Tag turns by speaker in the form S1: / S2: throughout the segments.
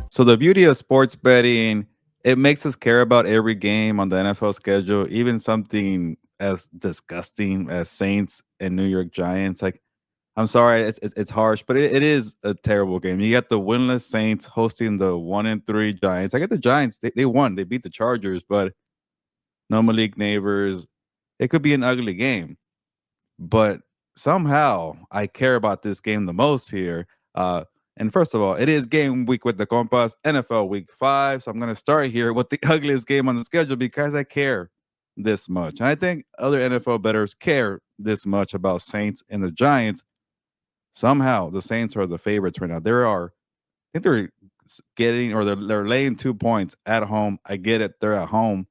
S1: So the beauty of sports betting, it makes us care about every game on the NFL schedule, even something as disgusting as Saints and New York Giants. Like, I'm sorry, it's harsh, but it is a terrible game. You got the winless Saints hosting the 1-3 Giants. I get the Giants; they won, they beat the Chargers, but no Malik Neighbors. It could be an ugly game, but somehow I care about this game the most here. And first of all, it is game week with the Compas, NFL Week 5. So I'm going to start here with the ugliest game on the schedule because I care this much. And I think other NFL bettors care this much about Saints and the Giants. Somehow the Saints are the favorites right now. I think they're getting or they're laying 2 points at home. I get it. They're at home,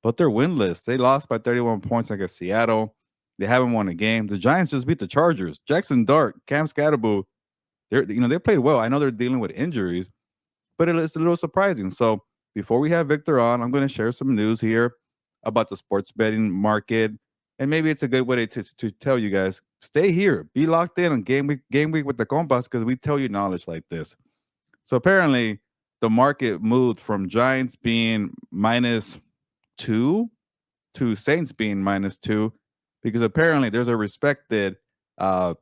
S1: but they're winless. They lost by 31 points against Seattle. They haven't won a game. The Giants just beat the Chargers. Jackson Dart, Cam Scatterbo, they played well. I know they're dealing with injuries, but it's a little surprising. So before we have Victor on, I'm going to share some news here about the sports betting market, and maybe it's a good way to tell you guys stay here, be locked in on game week with the Compas because we tell you knowledge like this. So apparently, the market moved from Giants being -2 to Saints being -2 because apparently there's a respected, I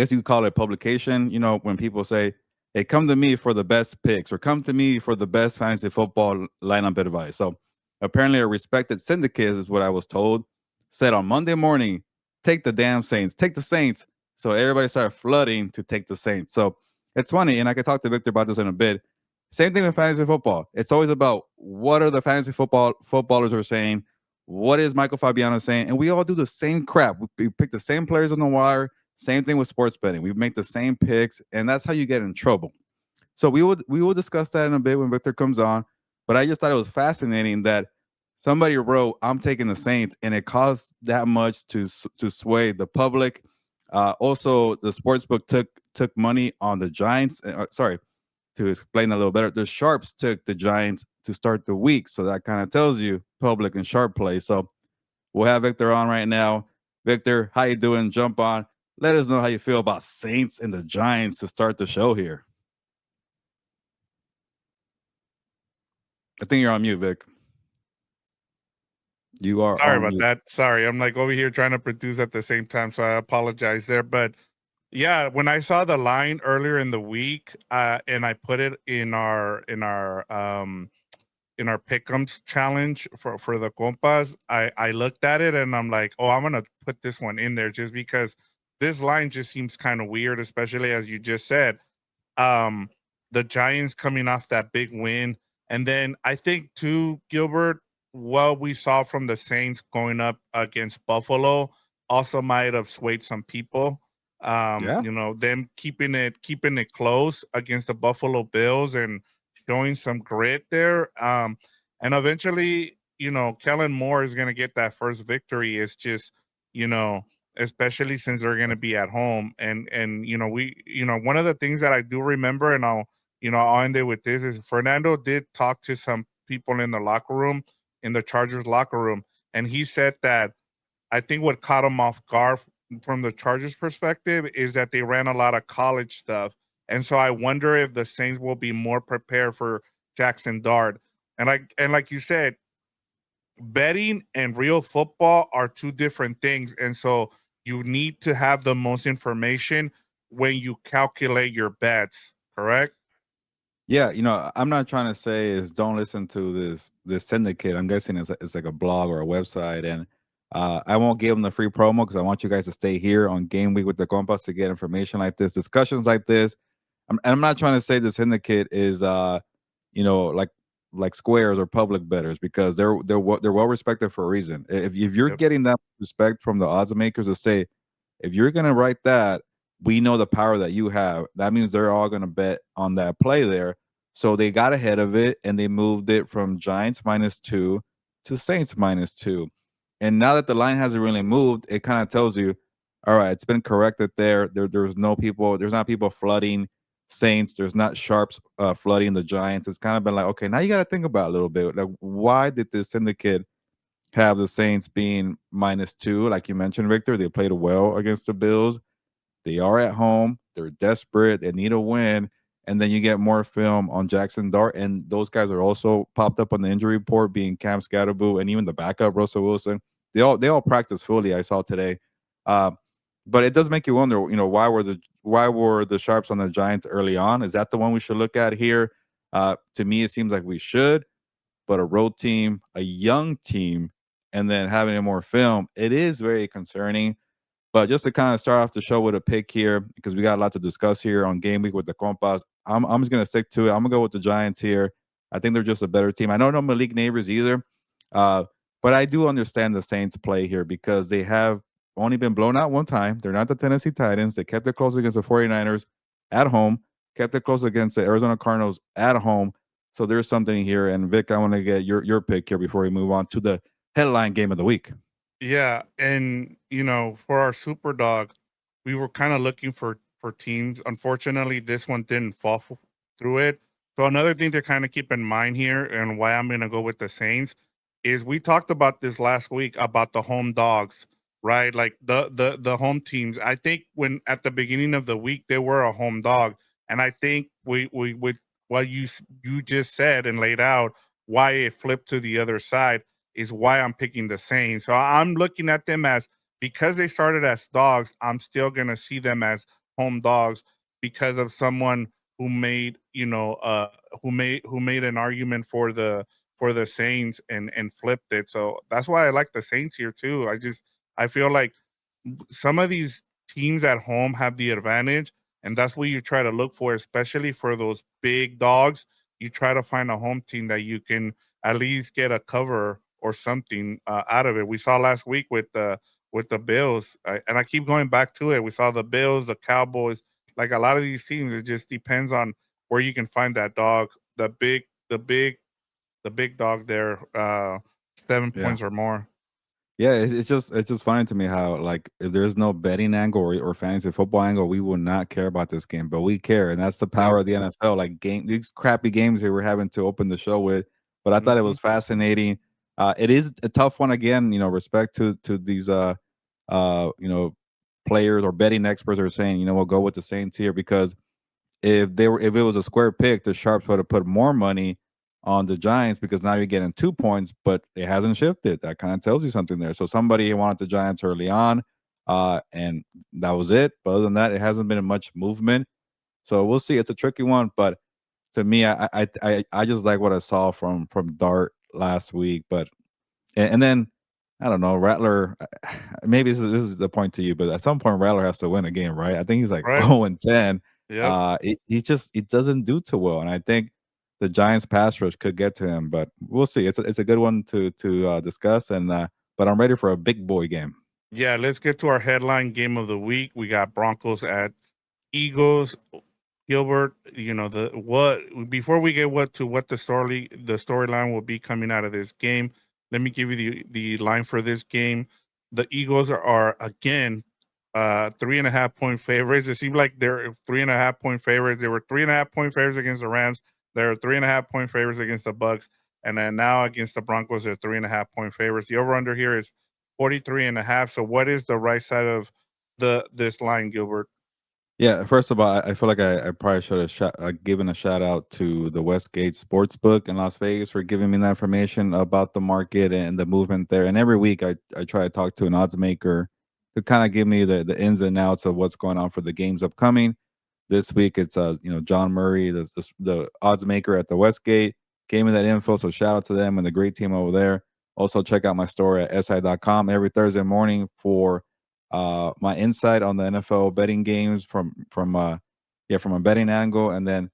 S1: guess you could call it publication. When people say, "Hey, come to me for the best picks" or "Come to me for the best fantasy football lineup advice." So apparently, a respected syndicate is what I was told. Said on Monday morning, "Take the damn Saints, take the Saints." So everybody started flooding to take the Saints. So it's funny, and I could talk to Victor about this in a bit. Same thing with fantasy football. It's always about what are the fantasy footballers are saying. What is Michael Fabiano saying? And we all do the same crap. We pick the same players on the wire. Same thing with sports betting. We make the same picks, and that's how you get in trouble. So we will discuss that in a bit when Victor comes on. But I just thought it was fascinating that somebody wrote, "I'm taking the Saints," and it cost that much to sway the public. Also, the sports book took money on the Giants. Sorry, to explain that a little better, the sharps took the Giants to start the week, so that kind of tells you public and sharp play. So we'll have Victor on right now. Victor, how you doing? Jump on. Let us know how you feel about Saints and the Giants to start the show here. I think you're on mute, Vic. You are
S2: Sorry
S1: on
S2: about
S1: mute.
S2: that. Sorry, I'm like over here trying to produce at the same time, so I apologize there. But yeah, when I saw the line earlier in the week, and I put it in our pick'ems challenge for the compas, I looked at it and I'm like, oh, I'm gonna put this one in there just because this line just seems kind of weird, especially as you just said. Um, the Giants coming off that big win. And then I think too, Gilbert, what we saw from the Saints going up against Buffalo also might have swayed some people.
S1: Yeah.
S2: Them keeping it close against the Buffalo Bills and showing some grit there. And eventually, Kellen Moore is gonna get that first victory. It's just, you know, especially since they're going to be at home. And one of the things that I do remember, and I'll end it with this, is Fernando did talk to some people in the locker room, in the Chargers locker room, and he said that I think what caught him off guard from the Chargers perspective is that they ran a lot of college stuff. And so I wonder if the Saints will be more prepared for Jackson Dart. And like you said, betting and real football are two different things. And so you need to have the most information when you calculate your bets, correct?
S1: Yeah, I'm not trying to say is don't listen to this syndicate. I'm guessing it's like a blog or a website, and I won't give them the free promo because I want you guys to stay here on Game Week with the Compas to get information like this, discussions like this. I'm not trying to say the syndicate is like squares or public betters because they're well respected for a reason. If you're
S2: Yep.
S1: getting that respect from the odds makers to say if you're gonna write that, we know the power that you have. That means they're all gonna bet on that play there. So they got ahead of it and they moved it from Giants -2 to Saints -2. And now that the line hasn't really moved, it kind of tells you, all right, it's been corrected there. There's not people flooding Saints. There's not sharps flooding the Giants. It's kind of been like, okay, now you got to think about it a little bit. Like, why did this syndicate have the Saints being -2? Like you mentioned, Victor, they played well against the Bills. They are at home. They're desperate. They need a win. And then you get more film on Jackson Dart, and those guys are also popped up on the injury report, being Cam Scatterboo and even the backup Russell Wilson. They all practice fully. I saw today, uh, but it does make you wonder. Why were the sharps on the Giants early on? Is that the one we should look at here? To me, it seems like we should, but a road team, a young team, and then having more film, it is very concerning. But just to kind of start off the show with a pick here, because we got a lot to discuss here on game week with the Compas. I'm just gonna stick to it. I'm gonna go with the Giants here. I think they're just a better team. I don't know Malik Neighbors either, uh, but I do understand the Saints play here because they have only been blown out one time. They're not the Tennessee Titans. They kept it close against the 49ers at home, kept it close against the Arizona Cardinals at home. So there's something here. And Vic, I want to get your pick here before we move on to the headline game of the week.
S2: Yeah, and for our super dog, we were kind of looking for teams. Unfortunately, this one didn't fall through it. So another thing to kind of keep in mind here, and why I'm going to go with the Saints, is we talked about this last week about the home dogs, right? Like the home teams. I think when at the beginning of the week they were a home dog, and I think we with what you just said and laid out why it flipped to the other side is why I'm picking the Saints. So I'm looking at them as, because they started as dogs, I'm still gonna see them as home dogs because of someone who made who made an argument for the Saints and flipped it. So that's why I like the Saints here too. I feel like some of these teams at home have the advantage, and that's what you try to look for, especially for those big dogs. You try to find a home team that you can at least get a cover or something out of it. We saw last week with the Bills, and I keep going back to it. We saw the Bills, the Cowboys, like a lot of these teams. It just depends on where you can find that dog, the big dog there, 7 points
S1: Yeah.
S2: or more.
S1: Yeah, it's just funny to me how like if there's no betting angle or fantasy football angle, we will not care about this game, but we care, and that's the
S2: Yep.
S1: power of the NFL. Like these crappy games here we're having to open the show with, but I thought it
S2: Hmm.
S1: was fascinating. It is a tough one again. Respect to these uh you know players or betting experts are saying we'll go with the Saints here because if it was a square pick, the sharps would have put more money on the Giants because now you're getting 2 points, but it hasn't shifted. That kind of tells you something there. So somebody wanted the Giants early on, and that was it. But other than that, it hasn't been much movement. So we'll see. It's a tricky one, but to me, I just like what I saw from Dart last week. But and then I don't know, Rattler. Maybe this is the point to you, but at some point Rattler has to win a game, right? I think he's like
S2: Right.
S1: 0-10.
S2: Yep.
S1: He doesn't do too well, and I think the Giants pass rush could get to him, but we'll see. It's a good one to discuss, and but I'm ready for a big boy game.
S2: Yeah, let's get to our headline game of the week. We got Broncos at Eagles. Gilbert, the what before we get what the storyline will be coming out of this game. Let me give you the line for this game. The Eagles are again 3.5 point favorites. It seems like they're 3.5 point favorites. They were 3.5 point favorites against the Rams. They're 3.5 point favorites against the Bucks, and then now against the Broncos, they're 3.5 point favorites. The over under here is 43.5. So what is the right side of the this line, Gilbert?
S1: Yeah, first of all, I feel like I probably should have given a shout out to the Westgate Sportsbook in Las Vegas for giving me that information about the market and the movement there. And every week I try to talk to an odds maker to kind of give me the ins and outs of what's going on for the games upcoming. This week it's John Murray, the odds maker at the Westgate, gave me that info. So shout out to them and the great team over there. Also check out my store at si.com every Thursday morning for my insight on the NFL betting games from a betting angle, and then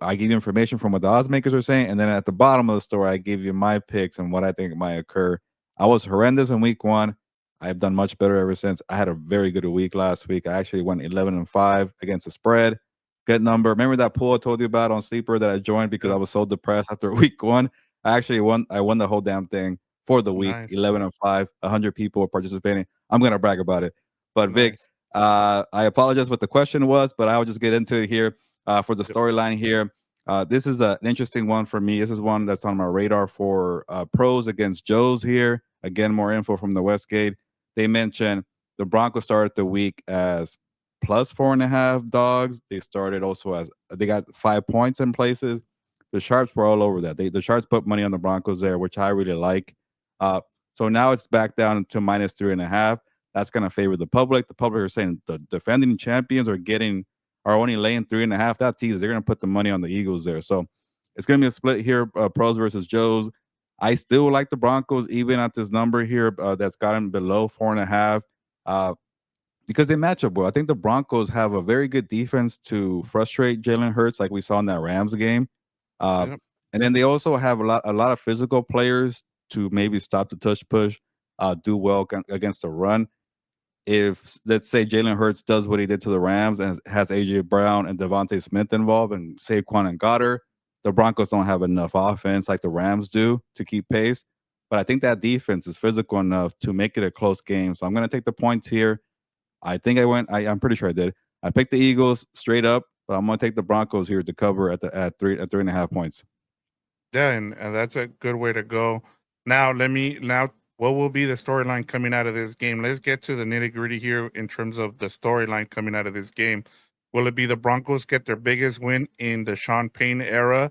S1: I give you information from what the odds makers are saying, and then at the bottom of the story, I give you my picks and what I think might occur. I was horrendous in week one. I've done much better ever since. I had a very good week last week. I actually went 11-5 against the spread. Good number. Remember that pool I told you about on Sleeper that I joined because I
S2: Yep.
S1: was so depressed after week one? I actually won. I won the whole damn thing for the week.
S2: Nice.
S1: 11-5. 100 people were participating. I'm gonna brag about it. But Vic,
S2: Nice.
S1: I apologize what the question was, but I'll just get into it here for the
S2: Yep.
S1: storyline here. This is an interesting one for me. This is one that's on my radar for pros against Joes here. Again, more info from the Westgate. They mentioned the Broncos started the week as plus 4.5 dogs. They started also as they got 5 points in places. The sharps were all over that. The sharps put money on the Broncos there, which I really like. Uh, so now it's back down to minus 3.5. That's going to favor the public. The public are saying the defending champions are only laying 3.5. That's easy. They're going to put the money on the Eagles there. So it's going to be a split here, pros versus Joes. I still like the Broncos even at this number here that's gotten below 4.5. Uh, because they match up well. I think the Broncos have a very good defense to frustrate Jalen Hurts, like we saw in that Rams game. Uh,
S2: Yep.
S1: and then they also have a lot of physical players to maybe stop the touch push, do well against the run. If let's say Jalen Hurts does what he did to the Rams and has AJ Brown and Devontae Smith involved and Saquon and Goddard, the Broncos don't have enough offense like the Rams do to keep pace. But I think that defense is physical enough to make it a close game. So I'm going to take the points here. I think I went. I'm pretty sure I did. I picked the Eagles straight up, but I'm going to take the Broncos here to cover at 3.5 points.
S2: Yeah, and that's a good way to go. Now what will be the storyline coming out of this game? Let's get to the nitty gritty here in terms of the storyline coming out of this game. Will it be the Broncos get their biggest win in the Sean Payne era,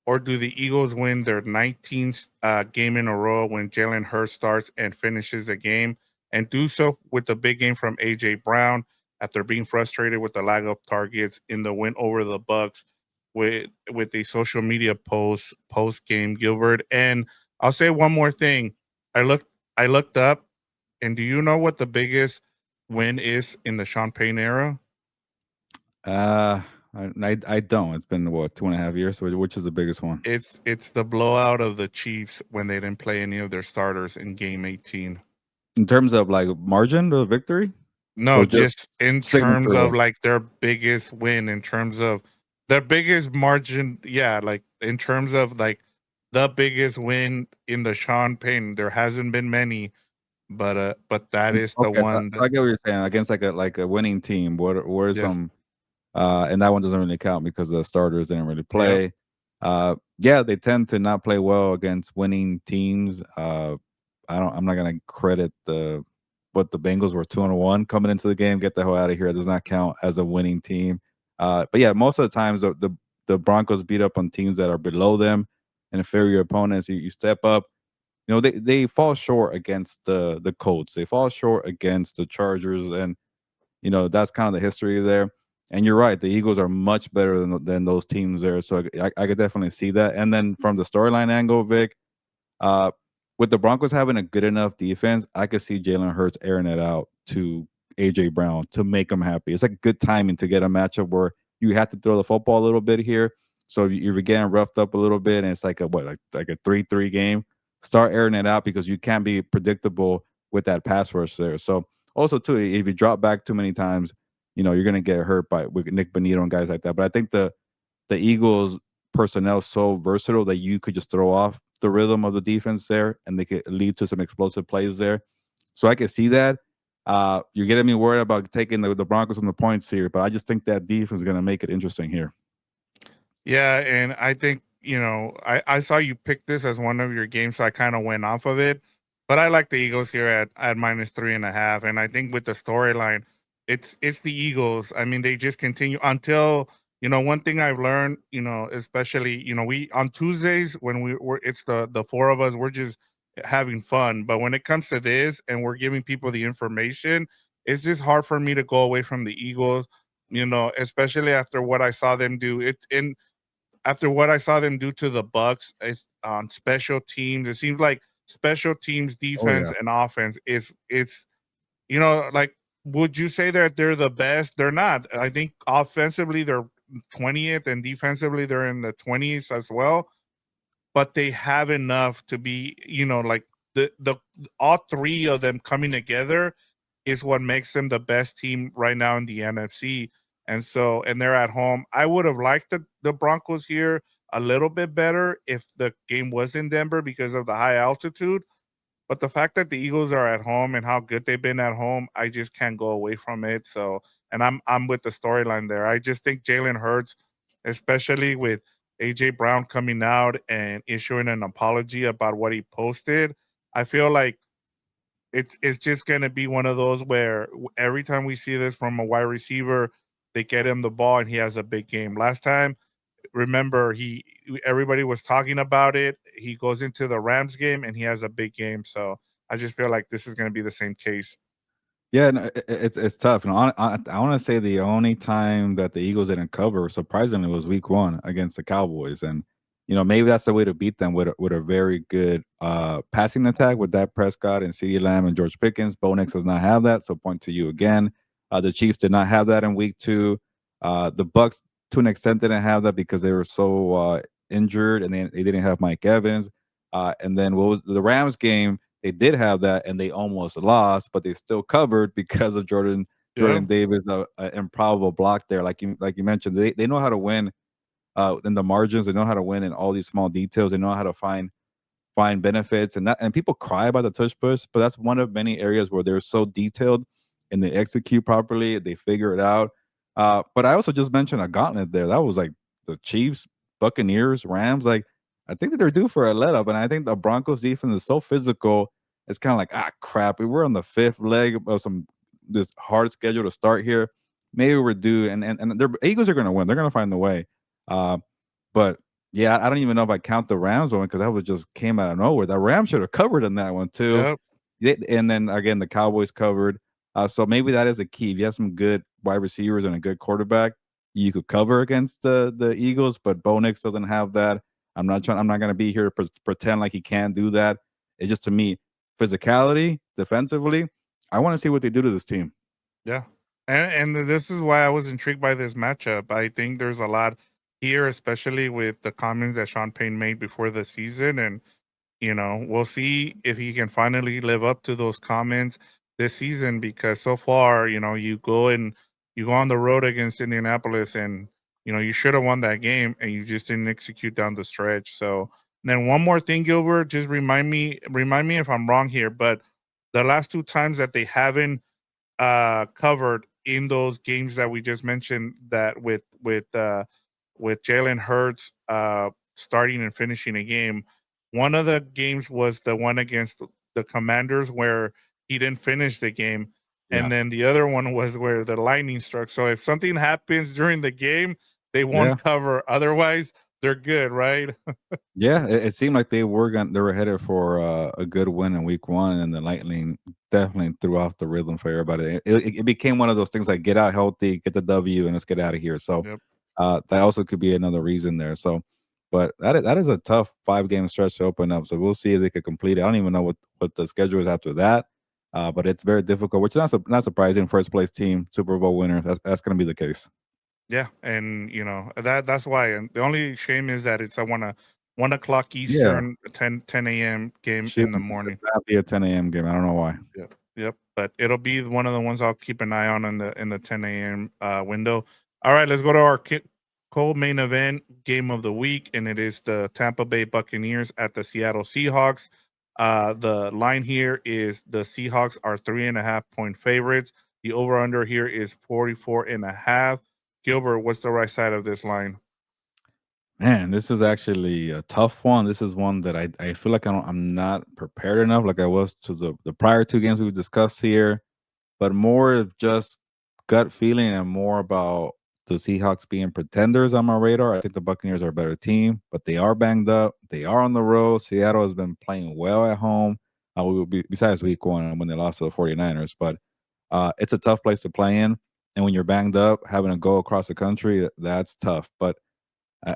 S2: or do the Eagles win their 19th game in a row when Jalen Hurts starts and finishes the game, and do so with the big game from AJ Brown after being frustrated with the lack of targets in the win over the Bucks with a social media post game, Gilbert? And I'll say one more thing. I looked up, and do you know what the biggest win is in the Sean Payne era?
S1: Uh, I don't. It's been what 2.5 years. So which is the biggest one
S2: It's the blowout of the Chiefs when they didn't play any of their starters in game 18.
S1: in terms of like margin of victory,
S2: No,
S1: or just
S2: just in terms
S1: signature
S2: of
S1: win?
S2: like their biggest win, in terms of their biggest margin. Yeah, like in terms of like the biggest win in the Sean Payne. There hasn't been many, but that is the
S1: Okay,
S2: one
S1: so
S2: that,
S1: I get what you're saying. Against like a winning team, what are
S2: yes.
S1: some and that one doesn't really count because the starters didn't really
S2: Yep.
S1: play. Yeah, they tend to not play well against winning teams. I'm not gonna credit the what the Bengals were 2-1 coming into the game. Get the hell out of here. It does not count as a winning team. But yeah, most of the times the Broncos beat up on teams that are below them, inferior opponents. You step up. You know they fall short against the Colts. They fall short against the Chargers, and that's kind of the history there. And you're right, the Eagles are much better than those teams there. So I could definitely see that. And then from the storyline angle, Vic, uh, with the Broncos having a good enough defense, I could see Jalen Hurts airing it out to AJ Brown to make him happy. It's like good timing to get a matchup where you have to throw the football a little bit here. So you're getting roughed up a little bit, and it's like a what, like a 3-3 game. Start airing it out because you can't be predictable with that pass rush there. So also too, if you drop back too many times, you're gonna get hurt by with Nick Bonito and guys like that. But I think the Eagles personnel so versatile that you could just throw off the rhythm of the defense there, and they could lead to some explosive plays there. So I can see that. You're getting me worried about taking the Broncos on the points here, but I just think that defense is going to make it interesting here.
S2: Yeah, and I think, I saw you pick this as one of your games, so I kind of went off of it. But I like the Eagles here at minus 3.5. And I think with the storyline, it's the Eagles. I mean, they just continue until, one thing I've learned, especially, we on Tuesdays when we're it's the four of us, we're just having fun. But when it comes to this and we're giving people the information, it's just hard for me to go away from the Eagles, especially after what I saw them do. After what I saw them do to the Bucks, on special teams. It seems like special teams
S1: Oh
S2: defense
S1: yeah.
S2: and offense is it's like, would you say that they're the best? They're not. I think offensively they're 20th and defensively they're in the 20s as well, but they have enough to be, like the all three of them coming together is what makes them the best team right now in the NFC. And they're at home. I would have liked the Broncos here a little bit better if the game was in Denver because of the high altitude. But the fact that the Eagles are at home and how good they've been at home, I just can't go away from it. So, and I'm with the storyline there. I just think Jalen Hurts, especially with AJ Brown coming out and issuing an apology about what he posted, I feel like it's just gonna be one of those where every time we see this from a wide receiver, they get him the ball and he has a big game. Last time, remember he everybody was talking about it. He goes into the Rams game and he has a big game. So I just feel like this is gonna be the same case.
S1: Yeah, no, it's tough. And I want to say the only time that the Eagles didn't cover, surprisingly, was Week 1 against the Cowboys, and maybe that's the way to beat them with a very good passing attack with Dak Prescott and CeeDee Lamb and George Pickens. Bo Nix does not have that, so point to you again. The Chiefs did not have that in Week 2. The Bucks, to an extent, didn't have that because they were so injured, and they didn't have Mike Evans. And then what was the Rams game? They did have that, and they almost lost, but they still covered because of
S2: Yeah,
S1: Jordan Davis, a improbable block there. Like you mentioned, they know how to win in the margins. They know how to win in all these small details. They know how to find benefits, and people cry about the tush push, but that's one of many areas where they're so detailed and they execute properly. They figure it out. But I also just mentioned a gauntlet there. That was like the Chiefs, Buccaneers, Rams. Like I think that they're due for a let up, and I think the Broncos defense is so physical. It's kind of like crap. We were on the fifth leg of this hard schedule to start here. Maybe we're due, and the Eagles are going to win. They're going to find the way. Uh, but yeah, I don't even know if I count the Rams one because that was just came out of nowhere. The Rams should have covered in that one too.
S2: yeah,
S1: And then again, the Cowboys covered. So maybe that is a key. If you have some good wide receivers and a good quarterback, you could cover against the Eagles. But Bo Nix doesn't have that. I'm not going to be here to pretend like he can't do that. It's just to me, physicality, defensively. I want to see what they do to this team.
S2: yeah. And this is why I was intrigued by this matchup. I think there's a lot here, especially with the comments that Sean Payne made before the season, and we'll see if he can finally live up to those comments this season because so far, you go on the road against Indianapolis and you should have won that game and you just didn't execute down the stretch. So then one more thing, Gilbert, just remind me if I'm wrong here, but the last two times that they haven't covered in those games that we just mentioned that with Jalen Hurts starting and finishing a game. One of the games was the one against the Commanders where he didn't finish the game, and
S1: Yeah.
S2: then the other one was where the lightning struck. So if something happens during the game, they
S1: Yeah.
S2: won't cover. Otherwise, they're good, right?
S1: Yeah, it seemed like they were headed for a good win in week 1, and the Lightning definitely threw off the rhythm for everybody. It became one of those things like get out healthy, get the W, and let's get out of here. So
S2: Yep.
S1: that also could be another reason there. So, but that is a tough 5 game stretch to open up. So we'll see if they could complete it. I don't even know what the schedule is after that, but it's very difficult, which is not surprising. First place team, Super Bowl winner. That's going to be the case.
S2: Yeah, and that's why. And the only shame is that it's a 1 o'clock
S1: Yeah,
S2: Eastern, ten a.m. game
S1: should
S2: in the morning.
S1: not be a 10 a.m. game. I don't know why.
S2: Yep, yep. But it'll be one of the ones I'll keep an eye on in the 10 a.m. Window. All right, let's go to our co-main event game of the week, and it is the Tampa Bay Buccaneers at the Seattle Seahawks. The line here is the Seahawks are 3.5 point favorites. The over/under here is 44.5. Gilbert, what's the right side of this line?
S1: Man, this is actually a tough one. This is one that I feel like I'm not prepared enough, like I was to the prior 2 games we've discussed here, but more of just gut feeling and more about the Seahawks being pretenders on my radar. I think the Buccaneers are a better team, but they are banged up. They are on the road. Seattle has been playing well at home. Besides week 1 when they lost to the 49ers, but it's a tough place to play in. And when you're banged up, having to go across the country, that's tough. But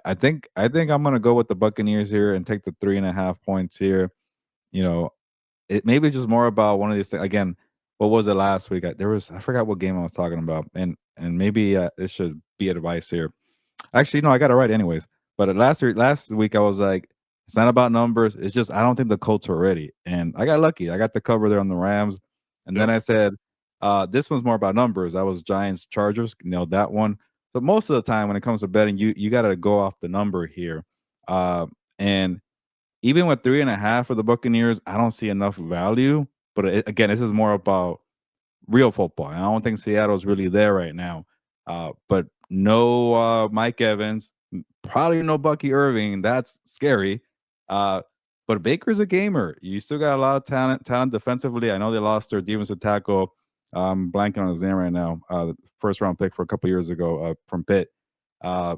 S1: I think I'm gonna go with the Buccaneers here and take the 3.5 points here. You know, it maybe just more about one of these things. Again, what was it last week? I forgot what game I was talking about, and maybe this should be advice here. Actually, no, I got it right anyways. But last week I was like, it's not about numbers. It's just I don't think the Colts are ready, and I got lucky. I got the cover there on the Rams, and then
S2: Yep.
S1: I said, this one's more about numbers. I was Giants Chargers, nailed that one. But most of the time when it comes to betting, you got to go off the number here, and even with 3.5 for the Buccaneers, I don't see enough value. But again, this is more about real football. And I don't think Seattle's really there right now. But no Mike Evans, probably no Bucky Irving. That's scary. Uh, But Baker's a gamer. You still got a lot of talent defensively. I know they lost their defensive tackle. I'm blanking on his name right now. First round pick for a couple years ago from Pitt. Uh,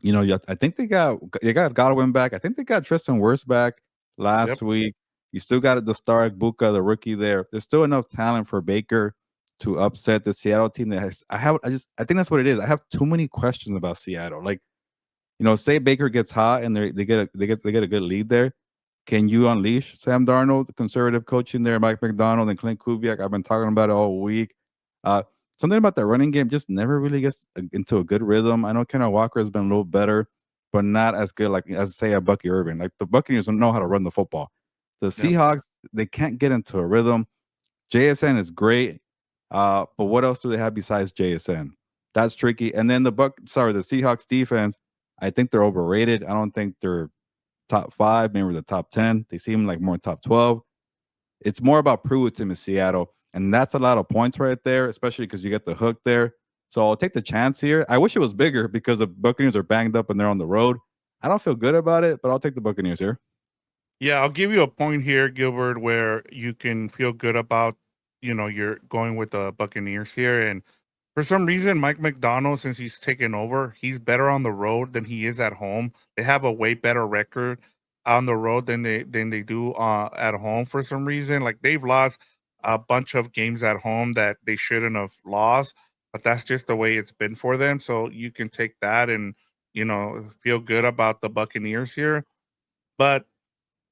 S1: I think they got Godwin back. I think they got Tristan Wirfs back
S2: Yep.
S1: last week. You still got the star Buka, the rookie there. There's still enough talent for Baker to upset the Seattle team. That has, I think that's what it is. I have too many questions about Seattle. Like, say Baker gets hot and they get a good lead there. Can you unleash Sam Darnold, the conservative coaching there, Mike McDonald and Clint Kubiak? I've been talking about it all week. Uh, Something about the running game just never really gets into a good rhythm. I know Kenneth Walker has been a little better, but not as good like as say a Bucky Irving. Like the Buccaneers don't know how to run the football. The
S2: Yep.
S1: Seahawks, they can't get into a rhythm. JSN is great, but what else do they have besides JSN? That's tricky. And then the Seahawks defense, I think they're overrated. I don't think they're top five, maybe the top 10. They seem like more top 12. It's more about Pruitt in Seattle. And that's a lot of points right there, especially because you get the hook there. So I'll take the chance here. I wish it was bigger because the Buccaneers are banged up and they're on the road. I don't feel good about it, but I'll take the Buccaneers here.
S2: Yeah, I'll give you a point here, Gilbert, where you can feel good about, you're going with the Buccaneers here. And for some reason, Mike McDonald, since he's taken over, he's better on the road than he is at home. They have a way better record on the road than they do at home for some reason. Like they've lost a bunch of games at home that they shouldn't have lost, but that's just the way it's been for them. So you can take that and feel good about the Buccaneers here. But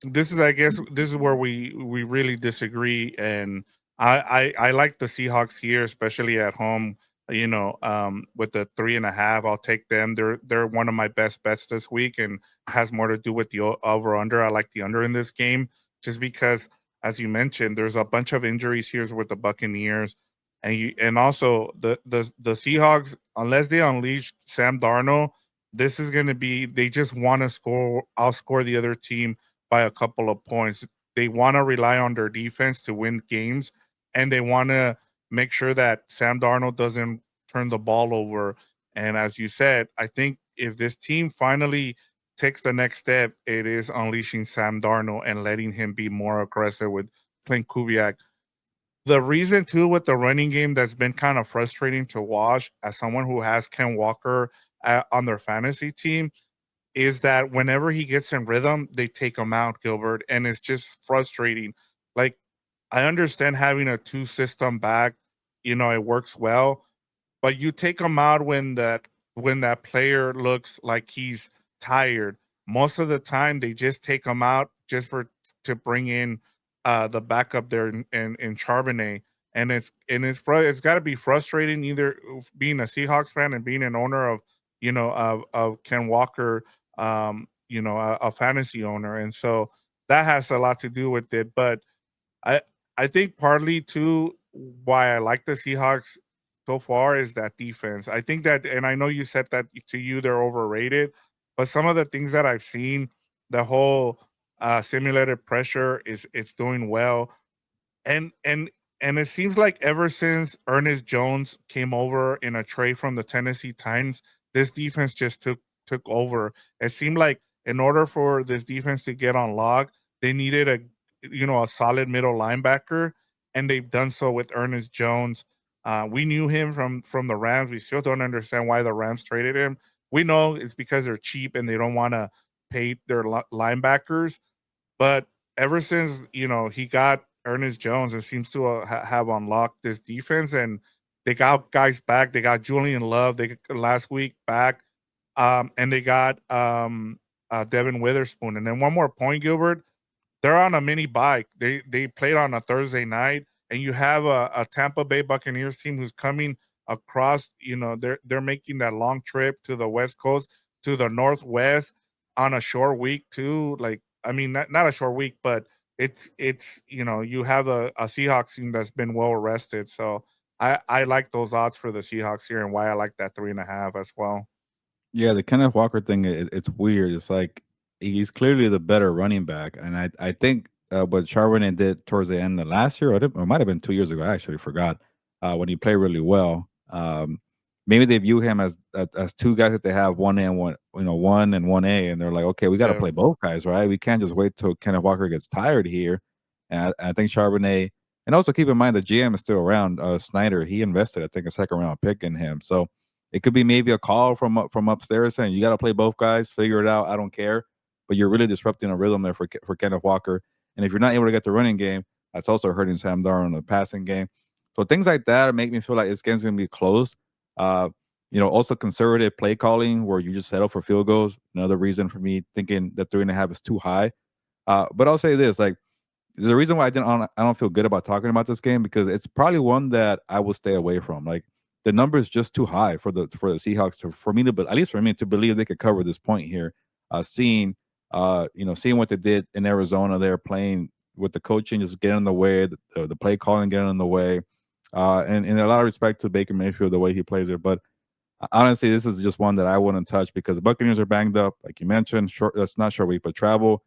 S2: this is, I guess, this is where we really disagree, and I like the Seahawks here, especially at home. With the 3.5, I'll take them. They're one of my best bets this week, and has more to do with the over under. I like the under in this game just because, as you mentioned, there's a bunch of injuries here with the Buccaneers, and also the Seahawks, unless they unleash Sam Darnold, this is going to be, they just want to outscore the other team by a couple of points. They want to rely on their defense to win games, and they want to make sure that Sam Darnold doesn't turn the ball over. And as you said, I think if this team finally takes the next step, it is unleashing Sam Darnold and letting him be more aggressive with Clint Kubiak. The reason too with the running game that's been kind of frustrating to watch as someone who has Ken Walker on their fantasy team is that whenever he gets in rhythm, they take him out, Gilbert, and it's just frustrating. Like, I understand having a two system back, it works well, but you take him out when that player looks like he's tired. Most of the time, they just take him out just for to bring in the backup there in Charbonnet, and it's got to be frustrating either being a Seahawks fan and being an owner of Ken Walker, a fantasy owner, and so that has a lot to do with it. But I I think partly too why I like the Seahawks so far is that defense. I think that, and I know you said that to you they're overrated, but some of the things that I've seen, the whole simulated pressure is it's doing well, and and it seems like ever since Ernest Jones came over in a trade from the Tennessee Titans, this defense just took over. It seemed like in order for this defense to get on lock, they needed a solid middle linebacker, and they've done so with Ernest Jones. We knew him from the Rams. We still don't understand why the Rams traded him. We know it's because they're cheap and they don't want to pay their linebackers, but ever since he got Ernest Jones, it seems to have unlocked this defense, and they got guys back. They got Julian Love. They got last week back, and they got Devin Witherspoon. And then one more point, Gilbert, they're on a mini bike. They played on a Thursday night, and you have a Tampa Bay Buccaneers team who's coming across. They're making that long trip to the West Coast, to the Northwest on a short week too. Like, I mean, not a short week, but it's you have a Seahawks team that's been well rested. So I like those odds for the Seahawks here, and why I like that 3.5 as well.
S1: Yeah, the Kenneth Walker thing, it's weird. It's like he's clearly the better running back, and I think what Charbonnet did towards the end of last year, or it might have been 2 years ago. I actually forgot when he played really well. maybe they view him as two guys that they have one A and one, one and one A, and they're like, okay, we got to
S2: Yeah,
S1: play both guys, right? We can't just wait till Kenneth Walker gets tired here. And I think Charbonnet, and also keep in mind the GM is still around. Snyder, he invested, I think, a second round pick in him, so it could be maybe a call from upstairs saying you got to play both guys, figure it out. I don't care, but you're really disrupting a rhythm there for Kenneth Walker, and if you're not able to get the running game, that's also hurting Sam Darnold in the passing game. So things like that make me feel like this game's gonna be close. Uh, also conservative play calling where you just settle for field goals. Another reason for me thinking that 3.5 is too high. But I'll say this: like, there's a reason why I don't feel good about talking about this game because it's probably one that I will stay away from. Like, the number is just too high for the Seahawks for me to, but at least for me to believe they could cover this point here. Seeing what they did in Arizona, they're playing with the coaching just getting in the way, the play calling getting in the way, and in a lot of respect to Baker Mayfield the way he plays it, but honestly, this is just one that I wouldn't touch because the Buccaneers are banged up, like you mentioned. Short, that's not short week, but travel.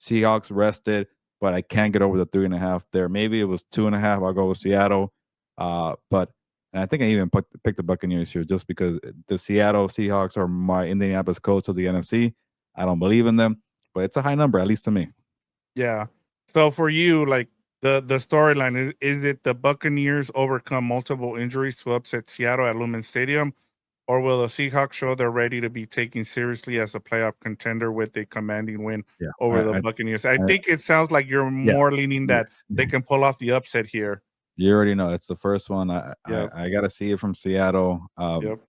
S1: Seahawks rested, but I can't get over the 3.5 there. Maybe it was 2.5. I'll go with Seattle. But and I think I even picked the Buccaneers here just because the Seattle Seahawks are my Indianapolis Colts of the NFC. I don't believe in them, but it's a high number, at least to me.
S2: yeah. So for you, like the storyline is it the Buccaneers overcome multiple injuries to upset Seattle at Lumen Stadium, or will the Seahawks show they're ready to be taken seriously as a playoff contender with a commanding win
S1: Yeah,
S2: over the Buccaneers? I
S1: I
S2: think it sounds like you're
S1: yeah.
S2: more leaning that they can pull off the upset here.
S1: You already know it's the first one. I
S2: Yep.
S1: I, I got to see it from Seattle.
S2: Yep.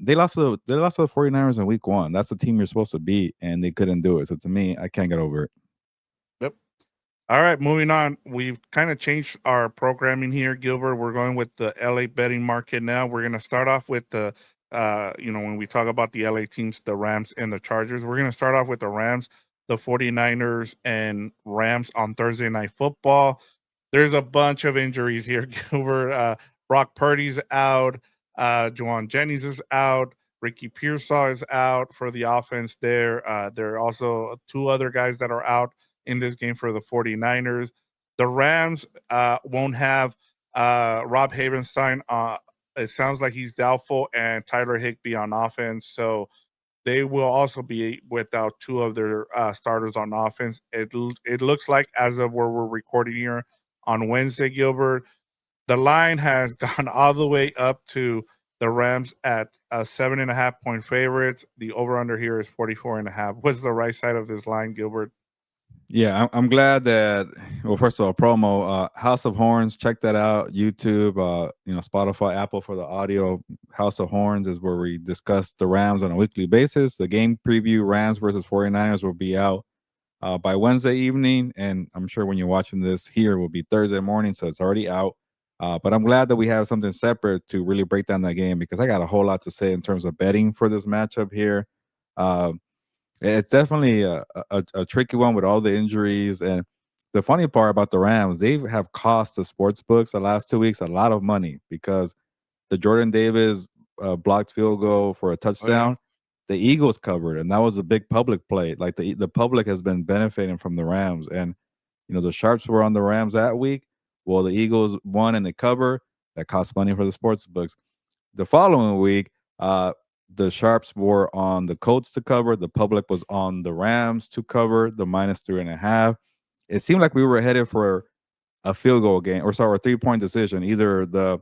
S1: They lost to the 49ers in week 1. That's the team you're supposed to beat, and they couldn't do it. So to me, I can't get over it.
S2: Yep. All right, moving on. We've kind of changed our programming here, Gilbert. We're going with the LA betting market now. We're going to start off with when we talk about the LA teams, the Rams and the Chargers, we're going to start off with the Rams, the 49ers, and Rams on Thursday Night Football. There's a bunch of injuries here, Gilbert. Brock Purdy's out. Juwan Jennings is out. Ricky Pearsall is out for the offense there. There are also two other guys that are out in this game for the 49ers. The Rams won't have Rob Havenstein. It sounds like he's doubtful, and Tyler Higbee on offense. So they will also be without two of their starters on offense. It looks like, as of where we're recording here on Wednesday, Gilbert, the line has gone all the way up to the Rams at 7.5 point favorites. The over under here is 44.5. What's the right side of this line, Gilbert?
S1: Yeah, I'm glad that. Well, first of all, promo House of Horns. Check that out. YouTube, Spotify, Apple for the audio. House of Horns is where we discuss the Rams on a weekly basis. The game preview, Rams versus 49ers, will be out by Wednesday evening, and I'm sure when you're watching this here, will be Thursday morning, so it's already out. But I'm glad that we have something separate to really break down that game because I got a whole lot to say in terms of betting for this matchup here. Uh, it's definitely a tricky one with all the injuries. And the funny part about the Rams, they have cost the sports books the last 2 weeks a lot of money because the Jordan Davis blocked field goal for a
S2: Oh yeah,
S1: touchdown, the Eagles covered, and that was a big public play. Like the public has been benefiting from the Rams, and the sharps were on the Rams that week. Well, the Eagles won and they cover. That cost money for the sports books. The following week, the sharps were on the Colts to cover. The public was on the Rams to cover the -3.5. It seemed like we were headed for a field goal game, or sorry, a 3-point decision. Either the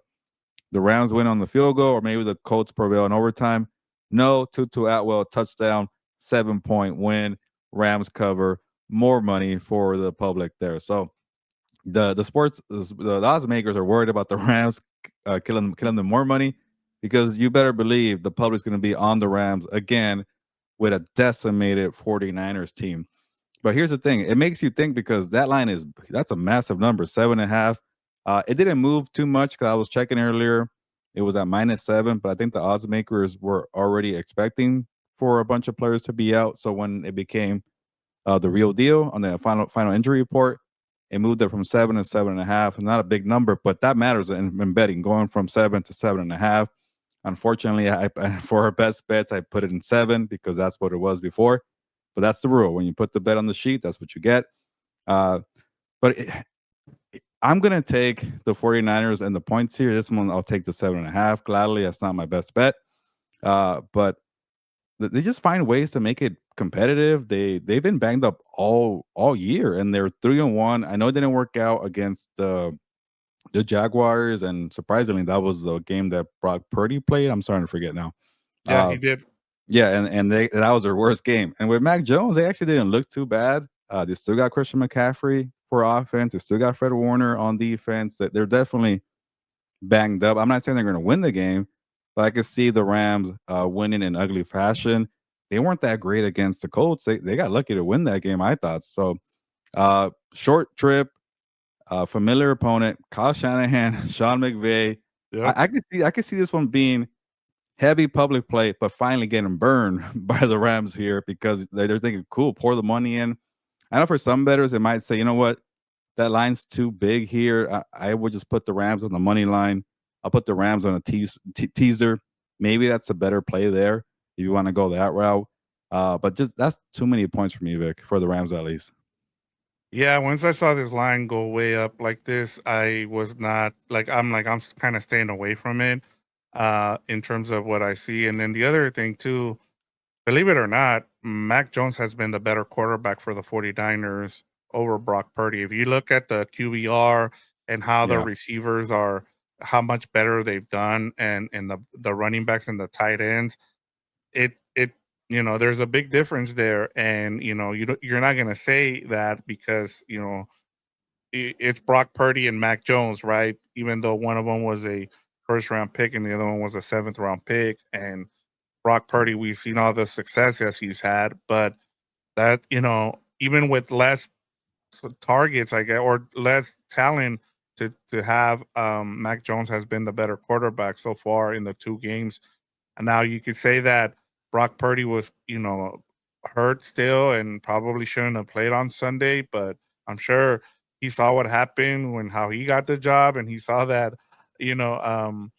S1: Rams win on the field goal, or maybe the Colts prevail in overtime. No, Tutu Atwell touchdown, 7-point win. Rams cover, more money for the public there. So the odds makers are worried about the Rams killing them more money because you better believe the public's going to be on the Rams again with a decimated 49ers team. But here's the thing: it makes you think because that's a massive number, 7.5. It didn't move too much because I was checking earlier. It was at -7, but I think the odds makers were already expecting for a bunch of players to be out. So when it became the real deal on the final injury report, it moved it from 7 to 7.5. Not a big number, but that matters in betting, going from 7 to 7.5. Unfortunately, for our best bets, I put it in 7 because that's what it was before. But that's the rule. When you put the bet on the sheet, that's what you get. Uh, but I'm gonna take the 49ers and the points here. This one I'll take the 7.5 gladly. That's not my best bet. But they just find ways to make it competitive. They've been banged up all year, and they're 3-1. I know it didn't work out against the Jaguars, and surprisingly, that was the game that Brock Purdy played. I'm starting to forget now.
S2: Yeah,
S1: Uh,
S2: he did.
S1: yeah, and that was their worst game. And with Mac Jones, they actually didn't look too bad. They still got Christian McCaffrey for offense. They still got Fred Warner on defense. That they're definitely banged up. I'm not saying they're going to win the game, but I could see the Rams winning in ugly fashion. They weren't that great against the Colts. They got lucky to win that game, I thought. So short trip, familiar opponent, Kyle Shanahan, Sean McVay.
S2: Yep.
S1: I could see this one being heavy public play, but finally getting burned by the Rams here because they're thinking, cool, pour the money in. I know for some bettors, they might say, you know what, that line's too big here. I would just put the Rams on the money line. I'll put the Rams on a teaser. Maybe that's a better play there if you want to go that route. But just that's too many points for me, Vic, for the Rams at least.
S2: Yeah, once I saw this line go way up like this, I was not like I'm kind of staying away from it in terms of what I see. And then the other thing too, believe it or not, Mac Jones has been the better quarterback for the 49ers over Brock Purdy. If you look at the QBR and how the
S1: Yeah.
S2: receivers are, how much better they've done, and the running backs and the tight ends, it there's a big difference there. And you're not gonna say that because it's Brock Purdy and Mac Jones, right? Even though one of them was a first round pick and the other one was a seventh round pick, and Brock Purdy, we've seen all the success as he's had, but that even with less targets, I guess, or less talent to have, Mac Jones has been the better quarterback so far in the 2 games. And now you could say that Brock Purdy was, hurt still and probably shouldn't have played on Sunday, but I'm sure he saw what happened when how he got the job, and he saw that, you know,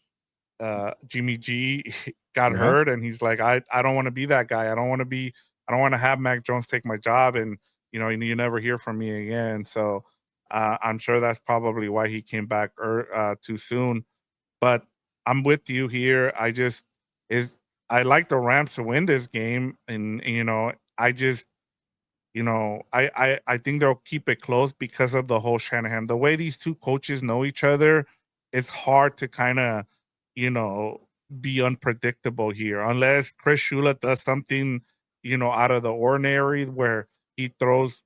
S2: Jimmy G got
S1: Yeah.
S2: hurt, and he's like, I don't want to be that guy. I don't want to have Mac Jones take my job, and you never hear from me again. So I'm sure that's probably why he came back too soon. But I'm with you here. Is I like the Rams to win this game, and I just I think they'll keep it close because of the whole Shanahan. The way these two coaches know each other, it's hard to kind of, you know, be unpredictable here unless Chris Shula does something, out of the ordinary where he throws,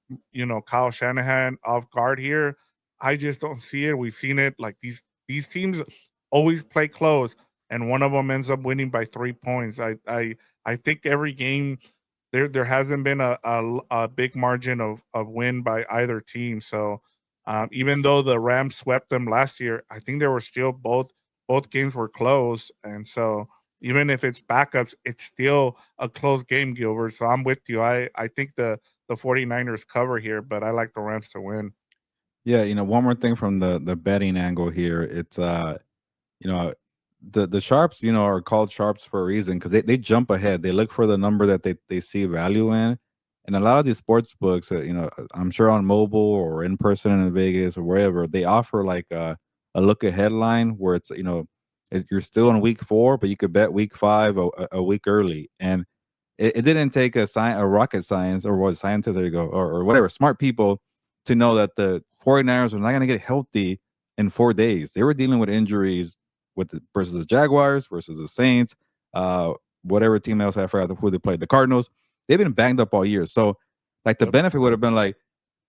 S2: Kyle Shanahan off guard here. I just don't see it. We've seen it like these teams always play close, and one of them ends up winning by 3 points. I think every game there hasn't been a big margin of win by either team. So even though the Rams swept them last year, I think they were still both games were close, and so even if it's backups, it's still a close game, Gilbert. So I'm with you. I think the 49ers cover here, but I like the Rams to win.
S1: Yeah, one more thing from the betting angle here. It's you know, the sharps, are called sharps for a reason because they jump ahead. They look for the number that they see value in. And a lot of these sports books, I'm sure on mobile or in person in Vegas or wherever, they offer like a look ahead line where it's, you're still in week 4, but you could bet week 5 a week early. And it didn't take a rocket science or what scientists, there you go, or whatever, smart people to know that the 49ers are not going to get healthy in 4 days. They were dealing with injuries versus the Jaguars versus the Saints, whatever team else I forgot who they played, the Cardinals. They've been banged up all year. So like the
S2: Yep.
S1: benefit would have been like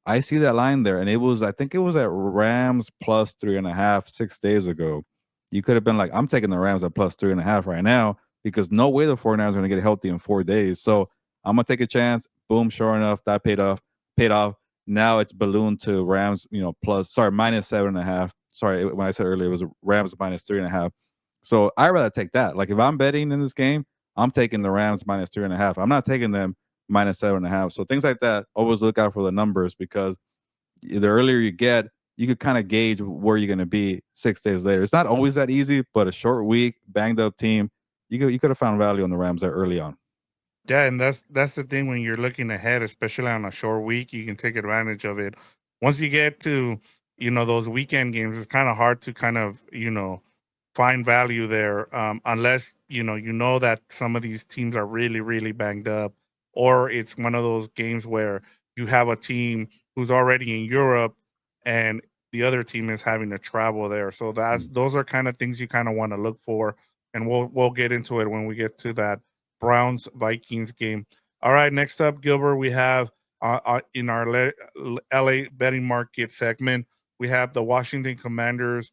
S1: I see that line there, and I think it was at Rams plus 3.5 6 days ago. You could have been like, I'm taking the Rams at plus 3.5 right now because no way the 49ers are going to get healthy in 4 days. So I'm gonna take a chance. Boom, sure enough, that paid off. Paid off. Now it's ballooned to Rams, minus 7.5. Sorry, when I said earlier it was Rams minus 3.5. So I'd rather take that. Like if I'm betting in this game, I'm taking the Rams minus 3.5. I'm not taking them minus 7.5. So things like that, always look out for the numbers because the earlier you get, you could kind of gauge where you're going to be 6 days later. It's not always that easy, but a short week, banged up team, you could have found value on the Rams there early on.
S2: Yeah, and that's the thing when you're looking ahead, especially on a short week, you can take advantage of it. Once you get to, those weekend games, it's kind of hard to kind of, find value there, unless you know that some of these teams are really really banged up, or it's one of those games where you have a team who's already in Europe and the other team is having to travel there. So those are kind of things you kind of want to look for, and we'll get into it when we get to that Browns Vikings game. All right, next up, Gilbert, we have in our LA betting market segment, we have the Washington Commanders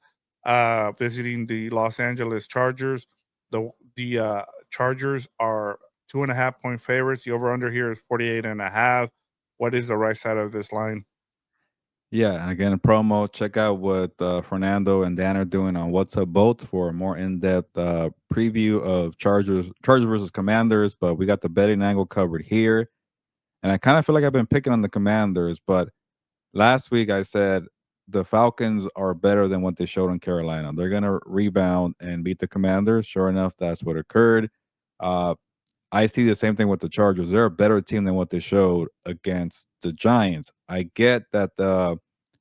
S2: visiting the Los Angeles Chargers. The Chargers are 2.5 point favorites. The over under here is 48.5. What is the right side of this line?
S1: Yeah, and again, a promo. Check out what Fernando and Dan are doing on What's Up Boat for a more in-depth preview of Chargers versus Commanders. But we got the betting angle covered here, and I kind of feel like I've been picking on the Commanders. But last week I said the Falcons are better than what they showed in Carolina. They're gonna rebound and beat the Commanders. Sure enough, that's what occurred. Uh, I see the same thing with the Chargers. They're a better team than what they showed against the Giants. I get that the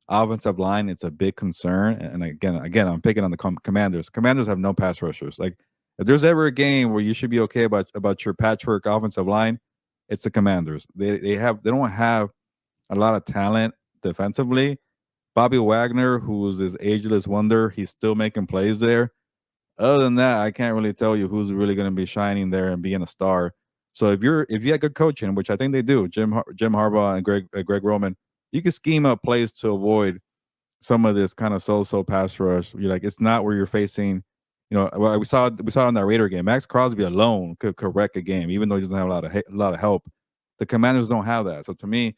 S1: offensive line it's a big concern, and again, I'm picking on the Commanders. Commanders have no pass rushers. Like if there's ever a game where you should be okay about your patchwork offensive line, it's the Commanders. They don't have a lot of talent defensively. Bobby Wagner, who's this ageless wonder, he's still making plays there. Other than that, I can't really tell you who's really going to be shining there and being a star. So if you had good coaching, which I think they do, Jim Harbaugh and Greg Roman, you can scheme up plays to avoid some of this kind of so pass rush. You're like it's not where you're facing. Well, we saw in that Raider game. Max Crosby alone could wreck a game, even though he doesn't have a lot of help. The Commanders don't have that. So to me,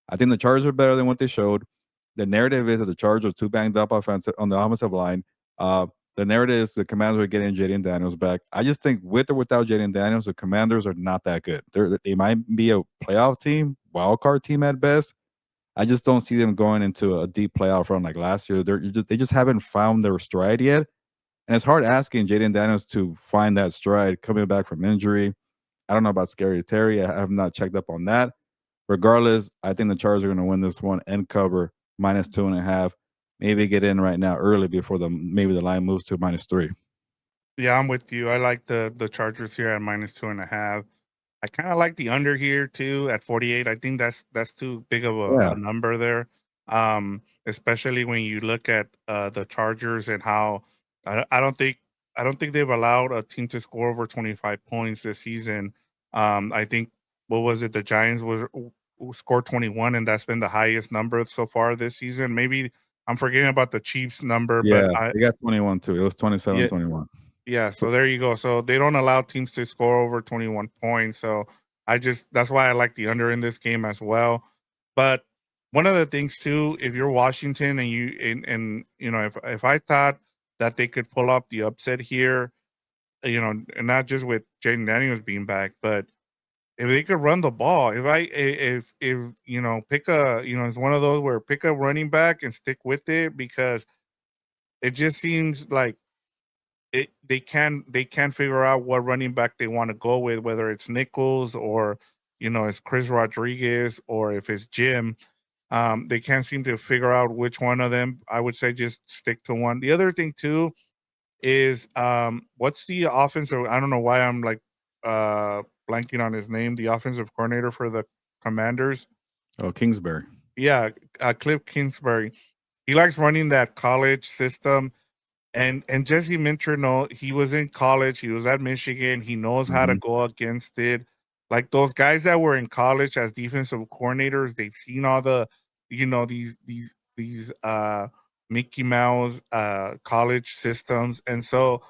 S1: I think the Chargers are better than what they showed. The narrative is that the Chargers are too banged up offensive on the offensive line. Uh, the narrative is the Commanders are getting Jaden Daniels back. I just think with or without Jaden Daniels, the Commanders are not that good. They might be a playoff team, wild card team at best. I just don't see them going into a deep playoff run like last year. They just haven't found their stride yet, and it's hard asking Jaden Daniels to find that stride coming back from injury. I don't know about Scary Terry. I have not checked up on that. Regardless, I think the Chargers are going to win this one and cover -2.5. Maybe get in right now early before maybe the line moves to -3.
S2: Yeah, I'm with you. I like the Chargers here at -2.5. I kind of like the under here too at 48. I think that's too big of a
S1: Yeah,
S2: number there. Especially when you look at the Chargers and how I don't think they've allowed a team to score over 25 points this season. I think what was it? The Giants scored 21, and that's been the highest number so far this season. Maybe I'm forgetting about the Chiefs number, but
S1: yeah,
S2: I
S1: they got 21 too. It was
S2: yeah,
S1: 27-21.
S2: yeah, so there you go. So they don't allow teams to score over 21 points. So that's why I like the under in this game as well. But one of the things too, if you're Washington and if I thought that they could pull up the upset here, and not just with Jaden Daniels being back, but if they could run the ball, if pick it's one of those where pick a running back and stick with it, because it just seems like they can figure out what running back they want to go with, whether it's Nichols or it's Chris Rodriguez or if it's Jim. They can't seem to figure out which one of them. I would say just stick to one. The other thing too is what's the offensive? I don't know why I'm like blanking on his name. The offensive coordinator for the Commanders.
S1: Oh, Kingsbury.
S2: Yeah, Cliff Kingsbury. He likes running that college system. And Jesse Minter, no, he was in college. He was at Michigan. He knows how to
S1: Mhm.
S2: go against it. Like those guys that were in college as defensive coordinators, they've seen all the, these Mickey Mouse college systems, and so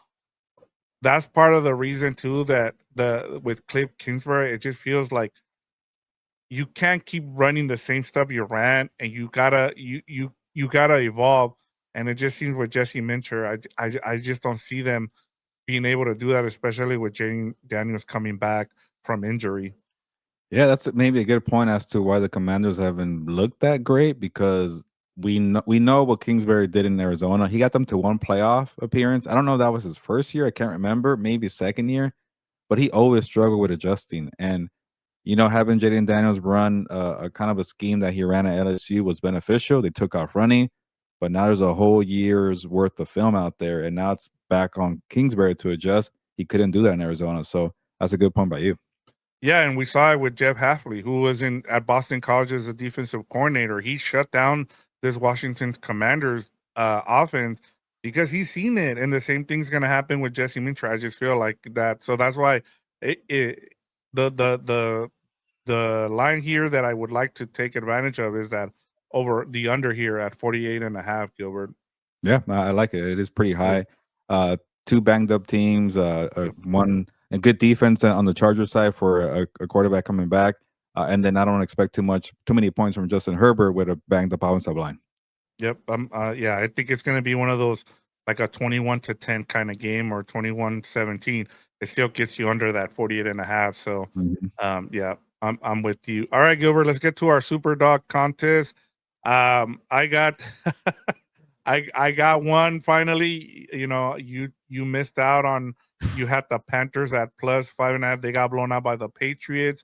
S2: that's part of the reason too that the with Cliff Kingsbury, it just feels like you can't keep running the same stuff you ran, and you gotta evolve. And it just seems with Jesse Minter, I just don't see them being able to do that, especially with Jane Daniels coming back from injury.
S1: Yeah, that's maybe a good point as to why the Commanders haven't looked that great because we know what Kingsbury did in Arizona. He got them to one playoff appearance. I don't know if that was his first year. I can't remember. Maybe second year, but he always struggled with adjusting. And having Jaden Daniels run a kind of a scheme that he ran at LSU was beneficial. They took off running. but now there's a whole year's worth of film out there, and now it's back on Kingsbury to adjust. He couldn't do that in Arizona, so that's a good point by you.
S2: Yeah, and we saw it with Jeff Hafley, who was in at Boston College as a defensive coordinator. He shut down this Washington Commanders offense because he's seen it, and the same thing's going to happen with Jesse Minter. I just feel like that, so that's why it the the the the line here that I would like to take advantage of is that over the under here at 48 and a half, Gilbert.
S1: Yeah, I like it. It is pretty
S2: Yeah.
S1: high. Two banged up teams,
S2: Yep.
S1: one a good defense on the Chargers side for a quarterback coming back, and then I don't expect too many points from Justin Herbert with a banged up offensive line.
S2: Yep. Yeah, I think it's going to be one of those like a 21-10 kind of game or 21-17. It still gets you under that 48 and a half. So,
S1: Mhm.
S2: yeah, I'm with you. All right, Gilbert, let's get to our super dog contest. I got I got one finally. You know, you missed out on you had the Panthers at plus 5.5. They got blown out by the Patriots.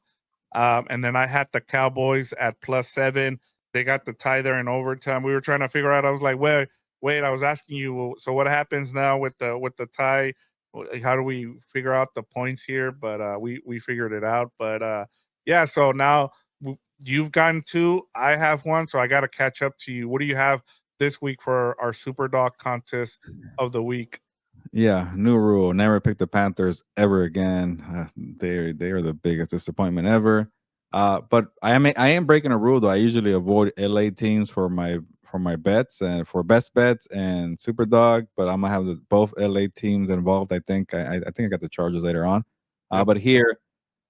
S2: And then I had the Cowboys at +7. They got the tie there in overtime. We were trying to figure out. I was like, wait. I was asking you. So what happens now with the tie? How do we figure out the points here? But we figured it out. But yeah. So now you've gotten two. I have one. So I got to catch up to you. What do you have this week for our Super Dog contest of the week?
S1: Yeah, new rule: never pick the Panthers ever again. They are the biggest disappointment ever. But I am breaking a rule though. I usually avoid LA teams for my bets and for best bets and super dog. But I'm gonna have both LA teams involved. I think I got the Chargers later on.
S2: Yep.
S1: But here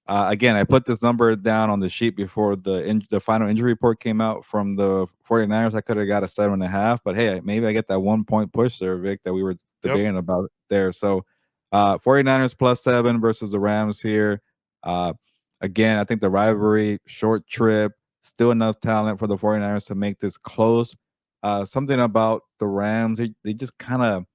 S1: again, I put this number down on the sheet before the final injury report came out from the 49ers. I could have got a 7.5, but hey, maybe I get that 1 point push there, Vic, that we were
S2: Yep.
S1: debating about there. So 49ers +7 versus the Rams here. Uh, again, I think the rivalry, short trip, still enough talent for the 49ers to make this close. Something about the Rams, they just kind of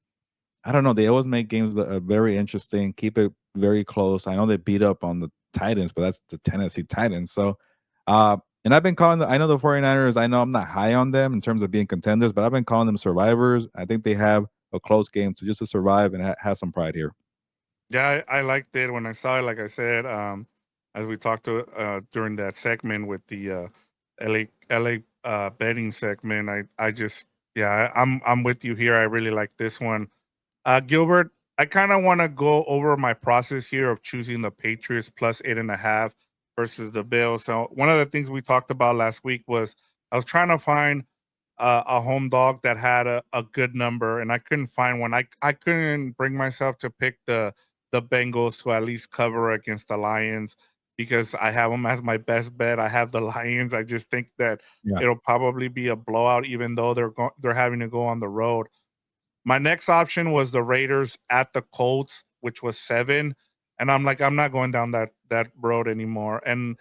S1: I don't know. They always make games that are very interesting, keep it very close. I know they beat up on the Titans, but that's the Tennessee Titans. So, and I've been calling I know the 49ers, I know I'm not high on them in terms of being contenders, but I've been calling them survivors. I think they have a close game to just to survive and have some pride here.
S2: Yeah, I liked it when I saw it. Like I said, as we talked to during that segment with the LA betting segment, I just yeah, I'm with you here. I really like this one. Gilbert, I kind of want to go over my process here of choosing the Patriots +8.5 versus the Bills. So one of the things we talked about last week was I was trying to find a home dog that had a good number, and I couldn't find one. I couldn't bring myself to pick the Bengals to at least cover against the Lions because I have them as my best bet. I have the Lions. I just think that
S1: Yeah.
S2: it'll probably be a blowout, even though they're having to go on the road. My next option was the Raiders at the Colts, which was 7, and I'm like, I'm not going down that road anymore. And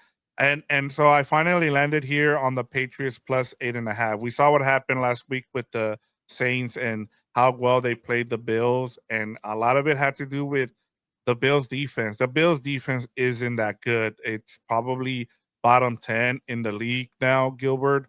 S2: so I finally landed here on the Patriots +8.5. We saw what happened last week with the Saints and how well they played the Bills, and a lot of it had to do with the Bills defense. The Bills defense isn't that good. It's probably bottom 10 in the league now, Gilbert.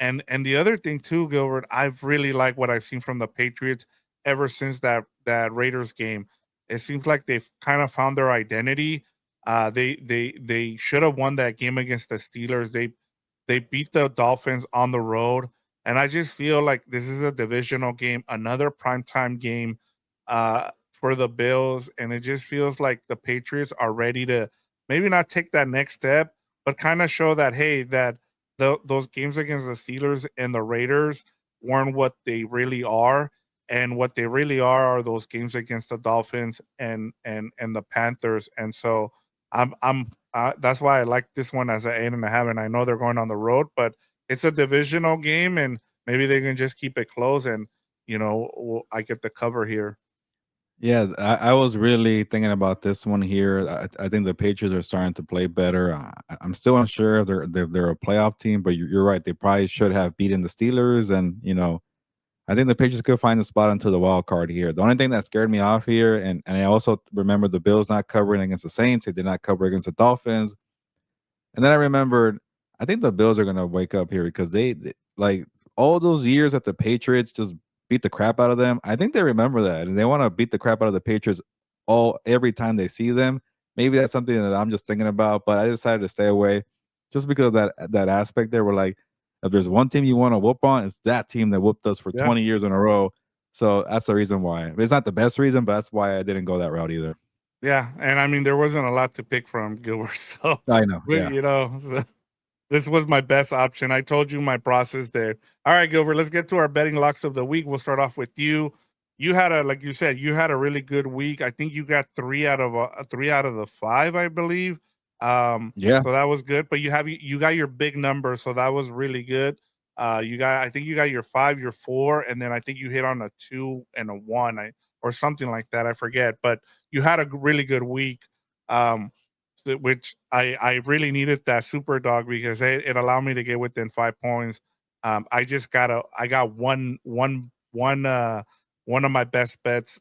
S2: And the other thing too, Gilbert, I've really liked what I've seen from the Patriots ever since that Raiders game. It seems like they've kind of found their identity. They should have won that game against the Steelers. They beat the Dolphins on the road, and I just feel like this is a divisional game, another primetime game for the Bills, and it just feels like the Patriots are ready to maybe not take that next step, but kind of show that hey, that those games against the Steelers and the Raiders weren't what they really are, and what they really are those games against the Dolphins and the Panthers. And so I'm that's why I like this one as an 8.5. And I know they're going on the road, but it's a divisional game, and maybe they can just keep it close, and I get the cover here.
S1: Yeah, I was really thinking about this one here. I think the Patriots are starting to play better. I'm still unsure if they're a playoff team, but you're right. They probably should have beaten the Steelers, and I think the Patriots could find a spot into the wild card here. The only thing that scared me off here, and I also remember the Bills not covering against the Saints. They did not cover against the Dolphins. And then I remembered, I think the Bills are going to wake up here because like all those years that the Patriots just beat the crap out of them, I think they remember that and they want to beat the crap out of the Patriots every time they see them. Maybe that's something that I'm just thinking about, but I decided to stay away just because of that aspect there. We're like, if there's one team you want to whoop on, it's that team that whooped us for
S2: Yeah.
S1: 20 years in a row. So that's the reason why. It's not the best reason, but that's why I didn't go that route either.
S2: Yeah, and I mean, there wasn't a lot to pick from, Gilbert, so
S1: I know.
S2: we
S1: Yeah.
S2: you know, so this was my best option. I told you my process there. All right, Gilbert, let's get to our betting locks of the week. We'll start off with you. You had a like you said, you had a really good week. I think you got 3 out of the 5, I believe.
S1: Yeah.
S2: So that was good, but you got your big number, so that was really good. You got I think you got your 5, your 4, and then I think you hit on a 2 and a 1, or something like that. I forget, but you had a really good week. Um, which I really needed that super dog because it allowed me to get within 5 points. I got one of my best bets,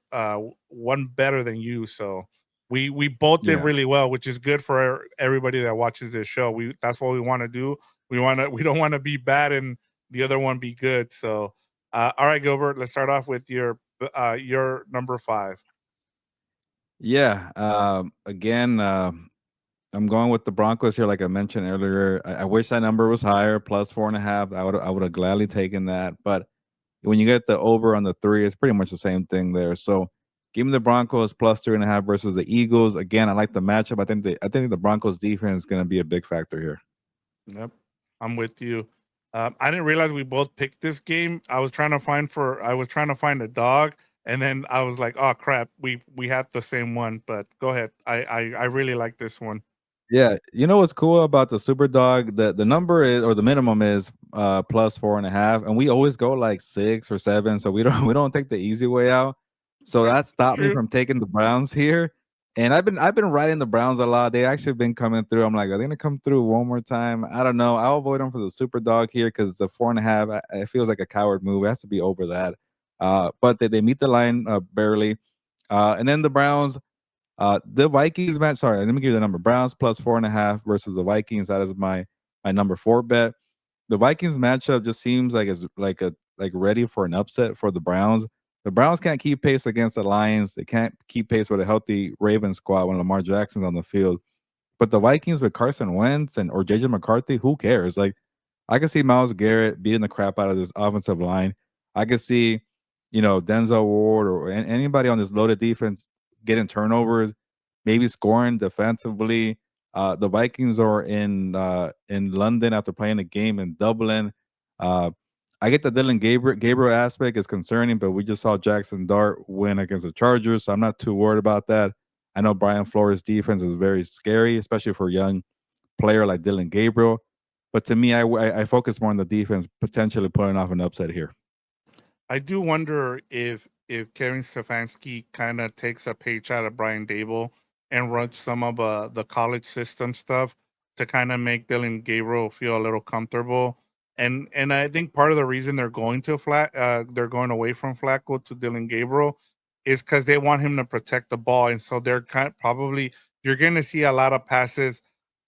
S2: one better than you. So we both did
S1: Yeah.
S2: really well, which is good for everybody that watches this show. We That's what we want to do. We don't want to be bad and the other one be good. So all right, Gilbert, let's start off with your number 5.
S1: Yeah. Again, I'm going with the Broncos here, like I mentioned earlier. I wish that number was higher, plus 4.5. I would have gladly taken that. But when you get the over on the 3, it's pretty much the same thing there. So give me the Broncos plus 3.5 versus the Eagles. Again, I like the matchup. I think the Broncos defense is going to be a big factor here.
S2: Yep, I'm with you. I didn't realize we both picked this game. I was trying to find a dog, and then I was like, "Oh crap, we had the same one." But go ahead. I really like this one.
S1: Yeah, you know what's cool about the super dog? The number is, or the minimum is plus 4.5, and we always go like 6 or 7, so we don't we don't take the easy way out. So that stopped me
S2: True.
S1: from taking the Browns here. And I've been riding the Browns a lot. They actually been coming through. I'm like, are they gonna come through one more time? I don't know. I'll avoid them for the super dog here because the 4.5, it feels like a coward move. It has to be over that. But they meet the line barely. And then the Browns, the Vikings match. Sorry, let me give you the number. Browns plus 4.5 versus the Vikings. That is my number 4 bet. The Vikings matchup just seems like it's like ready for an upset for the Browns. The Browns can't keep pace against the Lions. They can't keep pace with a healthy Ravens squad when Lamar Jackson's on the field. But the Vikings with Carson Wentz or JJ McCarthy, who cares? Like I can see Myles Garrett beating the crap out of this offensive line. I can see, Denzel Ward or anybody on this loaded defense getting turnovers, maybe scoring defensively. The Vikings are in London after playing a game in Dublin. Uh, I get the Dylan Gabriel aspect is concerning, but we just saw Jackson Dart win against the Chargers, so I'm not too worried about that. I know Brian Flores' defense is very scary, especially for a young player like Dylan Gabriel. But to me, I focus more on the defense, potentially pulling off an upset here.
S2: I do wonder if Kevin Stefanski kind of takes a page out of Brian Dable and runs some of the college system stuff to kind of make Dylan Gabriel feel a little comfortable. And I think part of the reason they're going away from Flacco to Dylan Gabriel is because they want him to protect the ball, and so they're probably you're going to see a lot of passes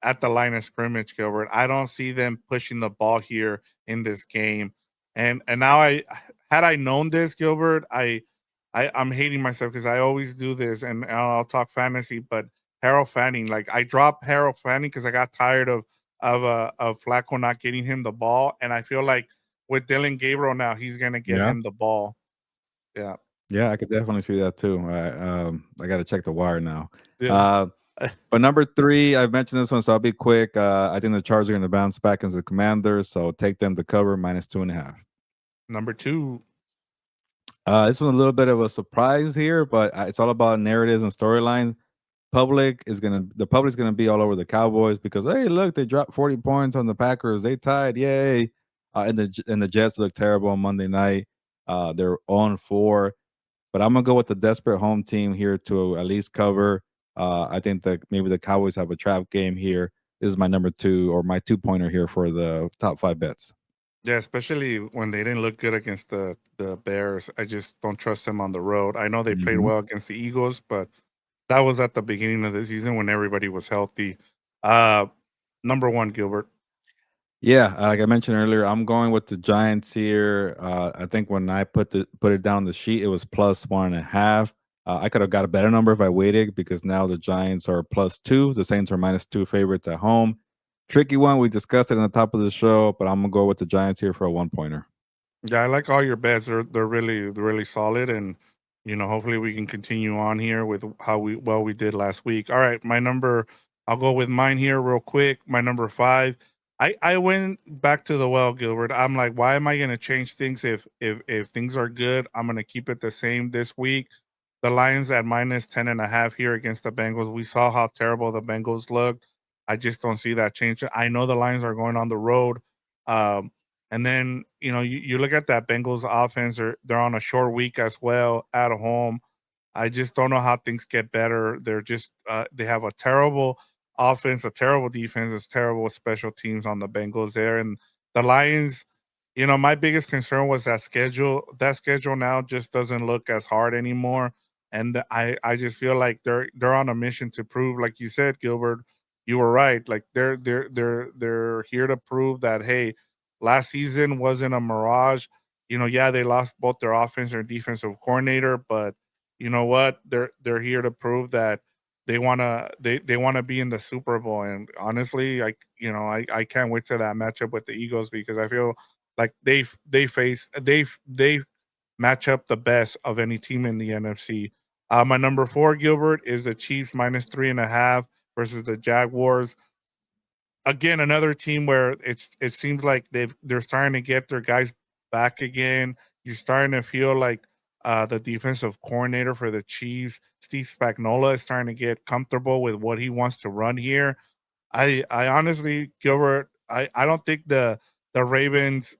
S2: at the line of scrimmage, Gilbert. I don't see them pushing the ball here in this game. And now I had I known this, Gilbert, I'm hating myself because I always do this, and I'll talk fantasy, but Harold Fanning, like I dropped Harold Fanning because I got tired of Flacco not getting him the ball, and I feel like with Dylan Gabriel now, he's gonna get
S1: Yeah.
S2: him the ball. Yeah,
S1: Yeah, I could definitely see that too. I got to check the wire now.
S2: yeah.
S1: Uh, but number 3, I've mentioned this one, so I'll be quick. I think the Chargers are going to bounce back into the Commanders, so take them to cover minus 2.5.
S2: Number 2.
S1: This was a little bit of a surprise here, but it's all about narratives and storylines. The public's gonna be all over the Cowboys because hey, look, they dropped 40 points on the Packers. They tied, yay! And the Jets look terrible on Monday night. They're on 4, but I'm gonna go with the desperate home team here to at least cover. I think that maybe the Cowboys have a trap game here. This is my number 2 or my 2 pointer here for the top 5 bets.
S2: Yeah, especially when they didn't look good against the Bears. I just don't trust them on the road. I know they played
S1: Mhm.
S2: well against the Eagles, but that was at the beginning of the season when everybody was healthy. Uh, Number 1, Gilbert.
S1: Yeah, like I mentioned earlier, I'm going with the Giants here. I think when I put it down on the sheet, it was plus 1.5. I could have got a better number if I waited because now the Giants are plus two. The Saints are minus two favorites at home. Tricky one. We discussed it in the top of the show, but I'm gonna go with the Giants here for a one pointer.
S2: Yeah, I like all your bets. They're really solid, and hopefully we can continue on here with how we did last week. All right, my number. I'll go with mine here real quick. My number five. I went back to the well, Gilbert. I'm like, why am I going to change things if things are good? I'm going to keep it the same this week. The Lions at minus 10.5 here against the Bengals. We saw how terrible the Bengals looked. I just don't see that change. I know the Lions are going on the road. Um, and then, you look at that Bengals offense, they're on a short week as well at home. I just don't know how things get better. They have a terrible offense, a terrible defense, it's terrible special teams on the Bengals there. And the Lions, my biggest concern was that schedule. That schedule now just doesn't look as hard anymore. And I just feel like they're on a mission to prove, like you said, Gilbert, you were right. Like they're here to prove that, hey, last season wasn't a mirage. Yeah, they lost both their offense and defensive coordinator, but you know what? They're here to prove that they wanna be in the Super Bowl. And honestly, I can't wait to that matchup with the Eagles because I feel like they match up the best of any team in the NFC. My number four, Gilbert, is the Chiefs minus 3.5 versus the Jaguars. Again, another team where it seems like they're starting to get their guys back again. You're starting to feel like the defensive coordinator for the Chiefs, Steve Spagnuolo, is starting to get comfortable with what he wants to run here. I honestly, Gilbert, I don't think the Ravens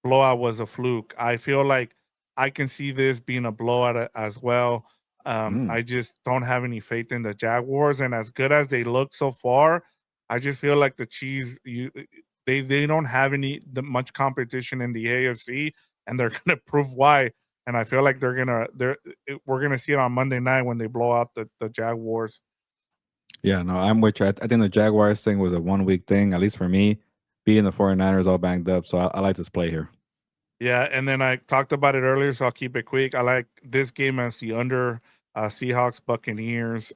S2: blowout was a fluke. I feel like I can see this being a blowout as well.
S1: Mm.
S2: I just don't have any faith in the Jaguars, and as good as they look so far, I just feel like the Chiefs, they don't have much competition in the AFC, and they're gonna prove why. And I feel like we're gonna see it on Monday night when they blow out the Jaguars.
S1: Yeah, no, I'm with you. I think the Jaguars thing was a 1 week thing, at least for me. Being the 49ers all banged up, so I like this play here.
S2: Yeah, and then I talked about it earlier, so I'll keep it quick. I like this game as the under, Seahawks Buccaneers.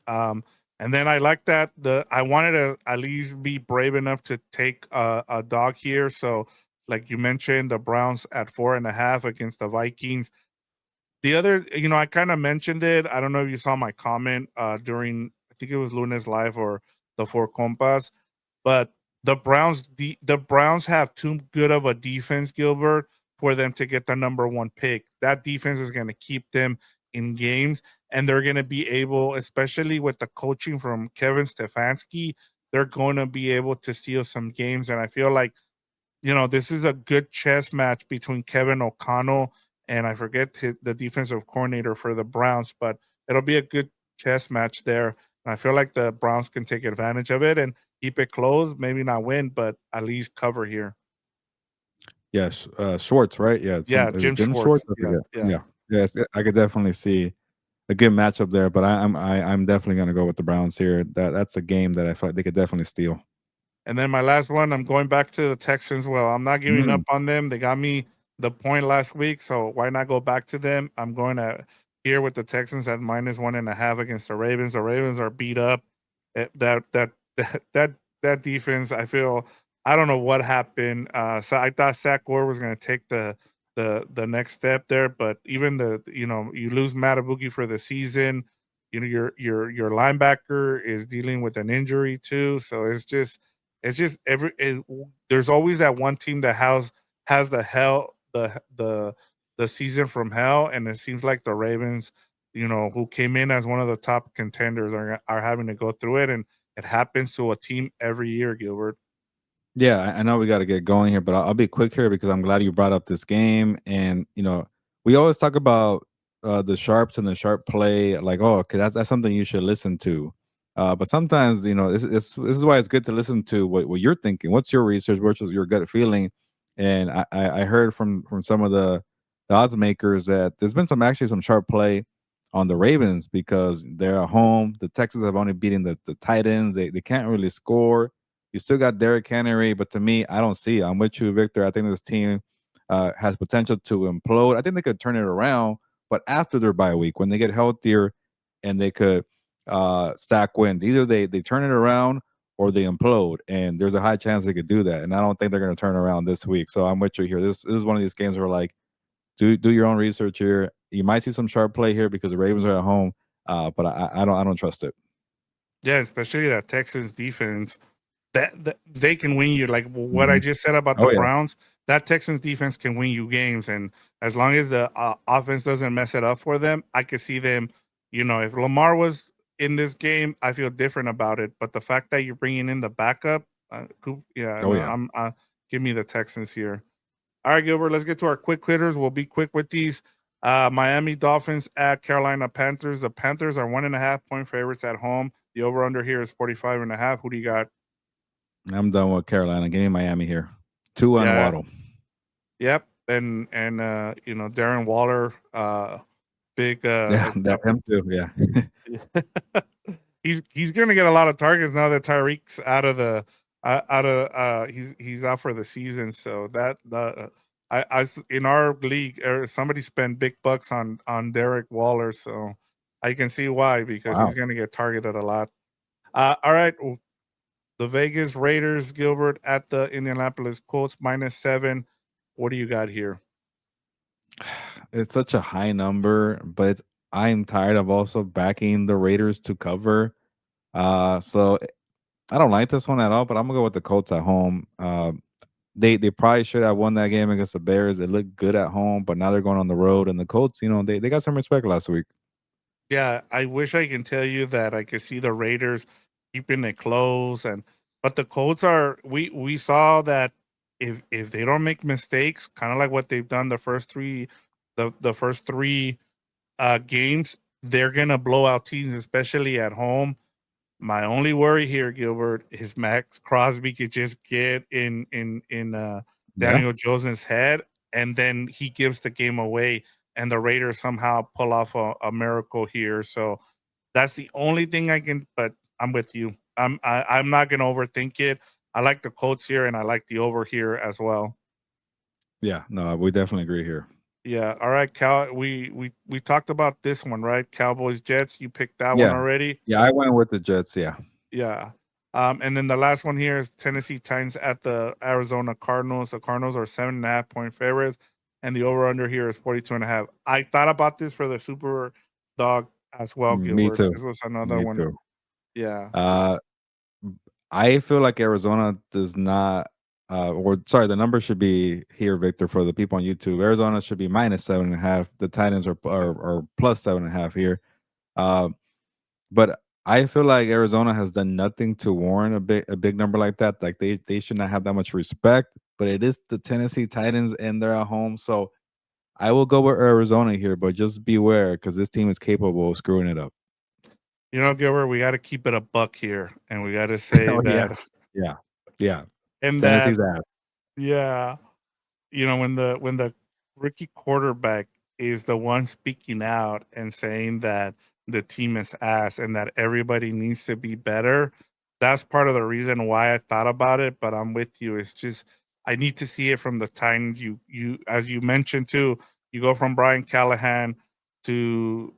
S2: And then I like that I wanted to at least be brave enough to take a dog here. So, like you mentioned, the Browns at 4.5 against the Vikings. The other, I kind of mentioned it. I don't know if you saw my comment during, I think it was Lunes Live or the Four Compas, but the Browns have too good of a defense, Gilbert, for them to get the number one pick. That defense is going to keep them in games, and they're going to be able, especially with the coaching from Kevin Stefanski, they're going to be able to steal some games. And I feel like this is a good chess match between Kevin O'Connell and I forget the defensive coordinator for the Browns, but it'll be a good chess match there. And I feel like the Browns can take advantage of it and keep it close. Maybe not win, but at least cover here.
S1: Yes, Schwartz, right? Yeah,
S2: Yeah,
S1: is it
S2: Jim
S1: Jim
S2: Schwartz.
S1: Schwartz? I
S2: Yeah,
S1: forget.
S2: yeah.
S1: Yeah, yes, I could definitely see a good matchup there, but I'm definitely gonna go with the Browns here. That's a game that I feel like they could definitely steal.
S2: And then my last one, I'm going back to the Texans. Well, I'm not giving up
S1: Mm.
S2: on them. They got me the point last week, so why not go back to them? I'm going to here with the Texans at minus 1.5 against the Ravens. The Ravens are beat up. That defense, I feel, I don't know what happened. So I thought Zach Gore was going to take the next step there, but even you lose Matabuki for the season. Your linebacker is dealing with an injury too, so it's just there's always that one team that has the season from hell, and it seems like the Ravens, who came in as one of the top contenders, are having to go through it, and it happens to a team every year, Gilbert.
S1: Yeah, I know we got to get going here, but I'll be quick here because I'm glad you brought up this game. And we always talk about the sharps and the sharp play, like, oh, okay, that's something you should listen to. But sometimes, this is why it's good to listen to what you're thinking. What's your research? What's your gut feeling? And I heard from some of the odds makers that there's been some sharp play on the Ravens because they're at home. The Texans have only beaten the Titans. They can't really score. You still got Derrick Henry, but to me, I don't see it. I'm with you, Victor. I think this team has potential to implode. I think they could turn it around, but after their bye week, when they get healthier and they could stack wins, either they turn it around or they implode. And there's a high chance they could do that. And I don't think they're going to turn around this week. So I'm with you here. This is one of these games where like do your own research here. You might see some sharp play here because the Ravens are at home, but I don't trust it.
S2: Yeah, especially that Texans defense. That they can win you. Like what I
S1: Hmm.
S2: just said about the
S1: Oh yeah,
S2: Browns, that Texans defense can win you games, and as long as the offense doesn't mess it up for them, I could see them. You know, if Lamar was in this game, I feel different about it. But the fact that you're bringing in the backup, yeah,
S1: oh
S2: no,
S1: yeah.
S2: I'm give me the Texans here. All right, Gilbert, let's get to our quick quitters. We'll be quick with these. Miami Dolphins at Carolina Panthers. The Panthers are 1.5 point favorites at home. The over under here is 45.5. Who do you got?
S1: I'm done with Carolina. Give me Miami here. Two on
S2: Yeah,
S1: Waddle.
S2: yep. And Darren Waller, big
S1: Yeah, that him too. Yeah.
S2: he's gonna get a lot of targets now that Tyreek's out of he's out for the season. So that the in our league, somebody spent big bucks on Derek Waller, so I can see why because he's
S1: Wow.
S2: gonna get targeted a lot. All right, the Vegas Raiders, Gilbert at the Indianapolis Colts -7. What do you got here?
S1: It's such a high number, but I'm tired of also backing the Raiders to cover. So I don't like this one at all, but I'm gonna go with the Colts at home. They probably should have won that game against the Bears. They looked good at home, but now they're going on the road, and the Colts, they got some respect last week.
S2: Yeah, I wish I can tell you that I could see the Raiders keeping it close, but the Colts are we saw that if they don't make mistakes, kind of like what they've done the first three games, they're gonna blow out teams, especially at home. My only worry here, Gilbert, is Max Crosby could just get in
S1: Yeah,
S2: Daniel Jones's head, and then he gives the game away, and the Raiders somehow pull off a miracle here. So that's the only thing I can. But I'm with you. I'm not gonna overthink it. I like the Colts here, and I like the over here as well.
S1: yeah, no, we definitely agree here.
S2: Yeah. All right, Cal. We talked about this one, right? Cowboys Jets. You picked that one
S1: Yeah,
S2: already.
S1: yeah, I went with the Jets. Yeah.
S2: Yeah. And then the last one here is Tennessee Titans at the Arizona Cardinals. The Cardinals are 7.5 point favorites, and the over under here is 42.5. I thought about this for the Super Dog as well,
S1: Me
S2: Gilbert.
S1: too.
S2: This was another
S1: Me
S2: one.
S1: too.
S2: Yeah.
S1: Uh, I feel like Arizona does not, or sorry, the number should be here, Victor, for the people on YouTube. Arizona should be -7.5. The Titans are +7.5 here. Uh, but I feel like Arizona has done nothing to warrant a big number like that. Like they should not have that much respect. But it is the Tennessee Titans, and they're at home, so I will go with Arizona here. But just beware because this team is capable of screwing it up.
S2: You know, Gilbert, we got to keep it a buck here, and we got to say
S1: Oh yeah,
S2: that,
S1: yeah, yeah.
S2: and that,
S1: Tennessee's ass.
S2: yeah, when the rookie quarterback is the one speaking out and saying that the team is ass and that everybody needs to be better, that's part of the reason why I thought about it. But I'm with you. It's just I need to see it from the Titans. You as you mentioned too, you go from Brian Callahan to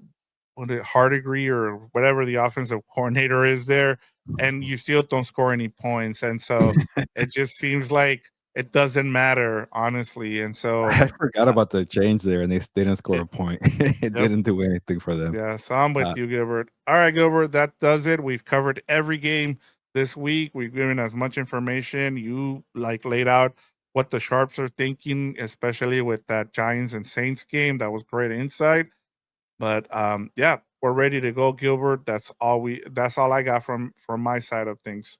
S2: what it Hardigree or whatever the offensive coordinator is there, and you still don't score any points. And so it just seems like it doesn't matter, honestly, and so,
S1: I forgot
S2: uh,
S1: about the change there, and they didn't score
S2: it
S1: a point. It
S2: yep,
S1: didn't do anything for them.
S2: yeah, so I'm with
S1: Uh,
S2: you, Gilbert. Alright, Gilbert, that does it. We've covered every game this week. We've given as much information. You, like, laid out what the sharps are thinking, especially with that Giants and Saints game. That was great insight, but, yeah, we're ready to go, Gilbert. That's all I got from my side of things.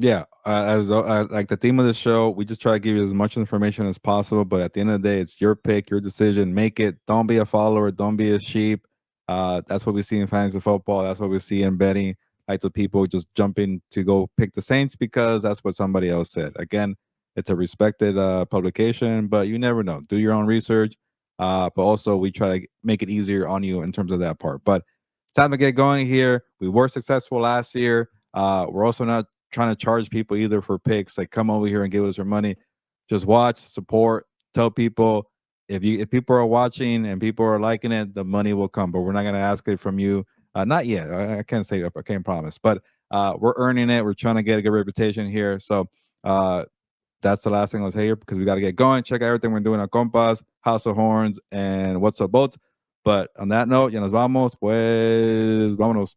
S1: yeah, as like the theme of the show, we just try to give you as much information as possible. But at the end of the day, it's your pick, your decision. Make it. Don't be a follower. Don't be a sheep. That's what we see in fantasy football. That's what we see in betting. Like the people just jumping to go pick the Saints because that's what somebody else said. Again, it's a respected publication, but you never know. Do your own research. But also, we try to make it easier on you in terms of that part. But it's time to get going here. We were successful last year. We're also not trying to charge people either for picks, like come over here and give us your money. Just watch, support, tell people if people are watching and people are liking it, the money will come. But we're not gonna ask it from you. Not yet. I can't say I can't promise, but we're earning it. We're trying to get a good reputation here. So that's the last thing I'll say here because we got to get going. Check out everything we're doing on Compas, House of Horns, and What's Up Boat. But on that note, ya nos vamos, pues vámonos.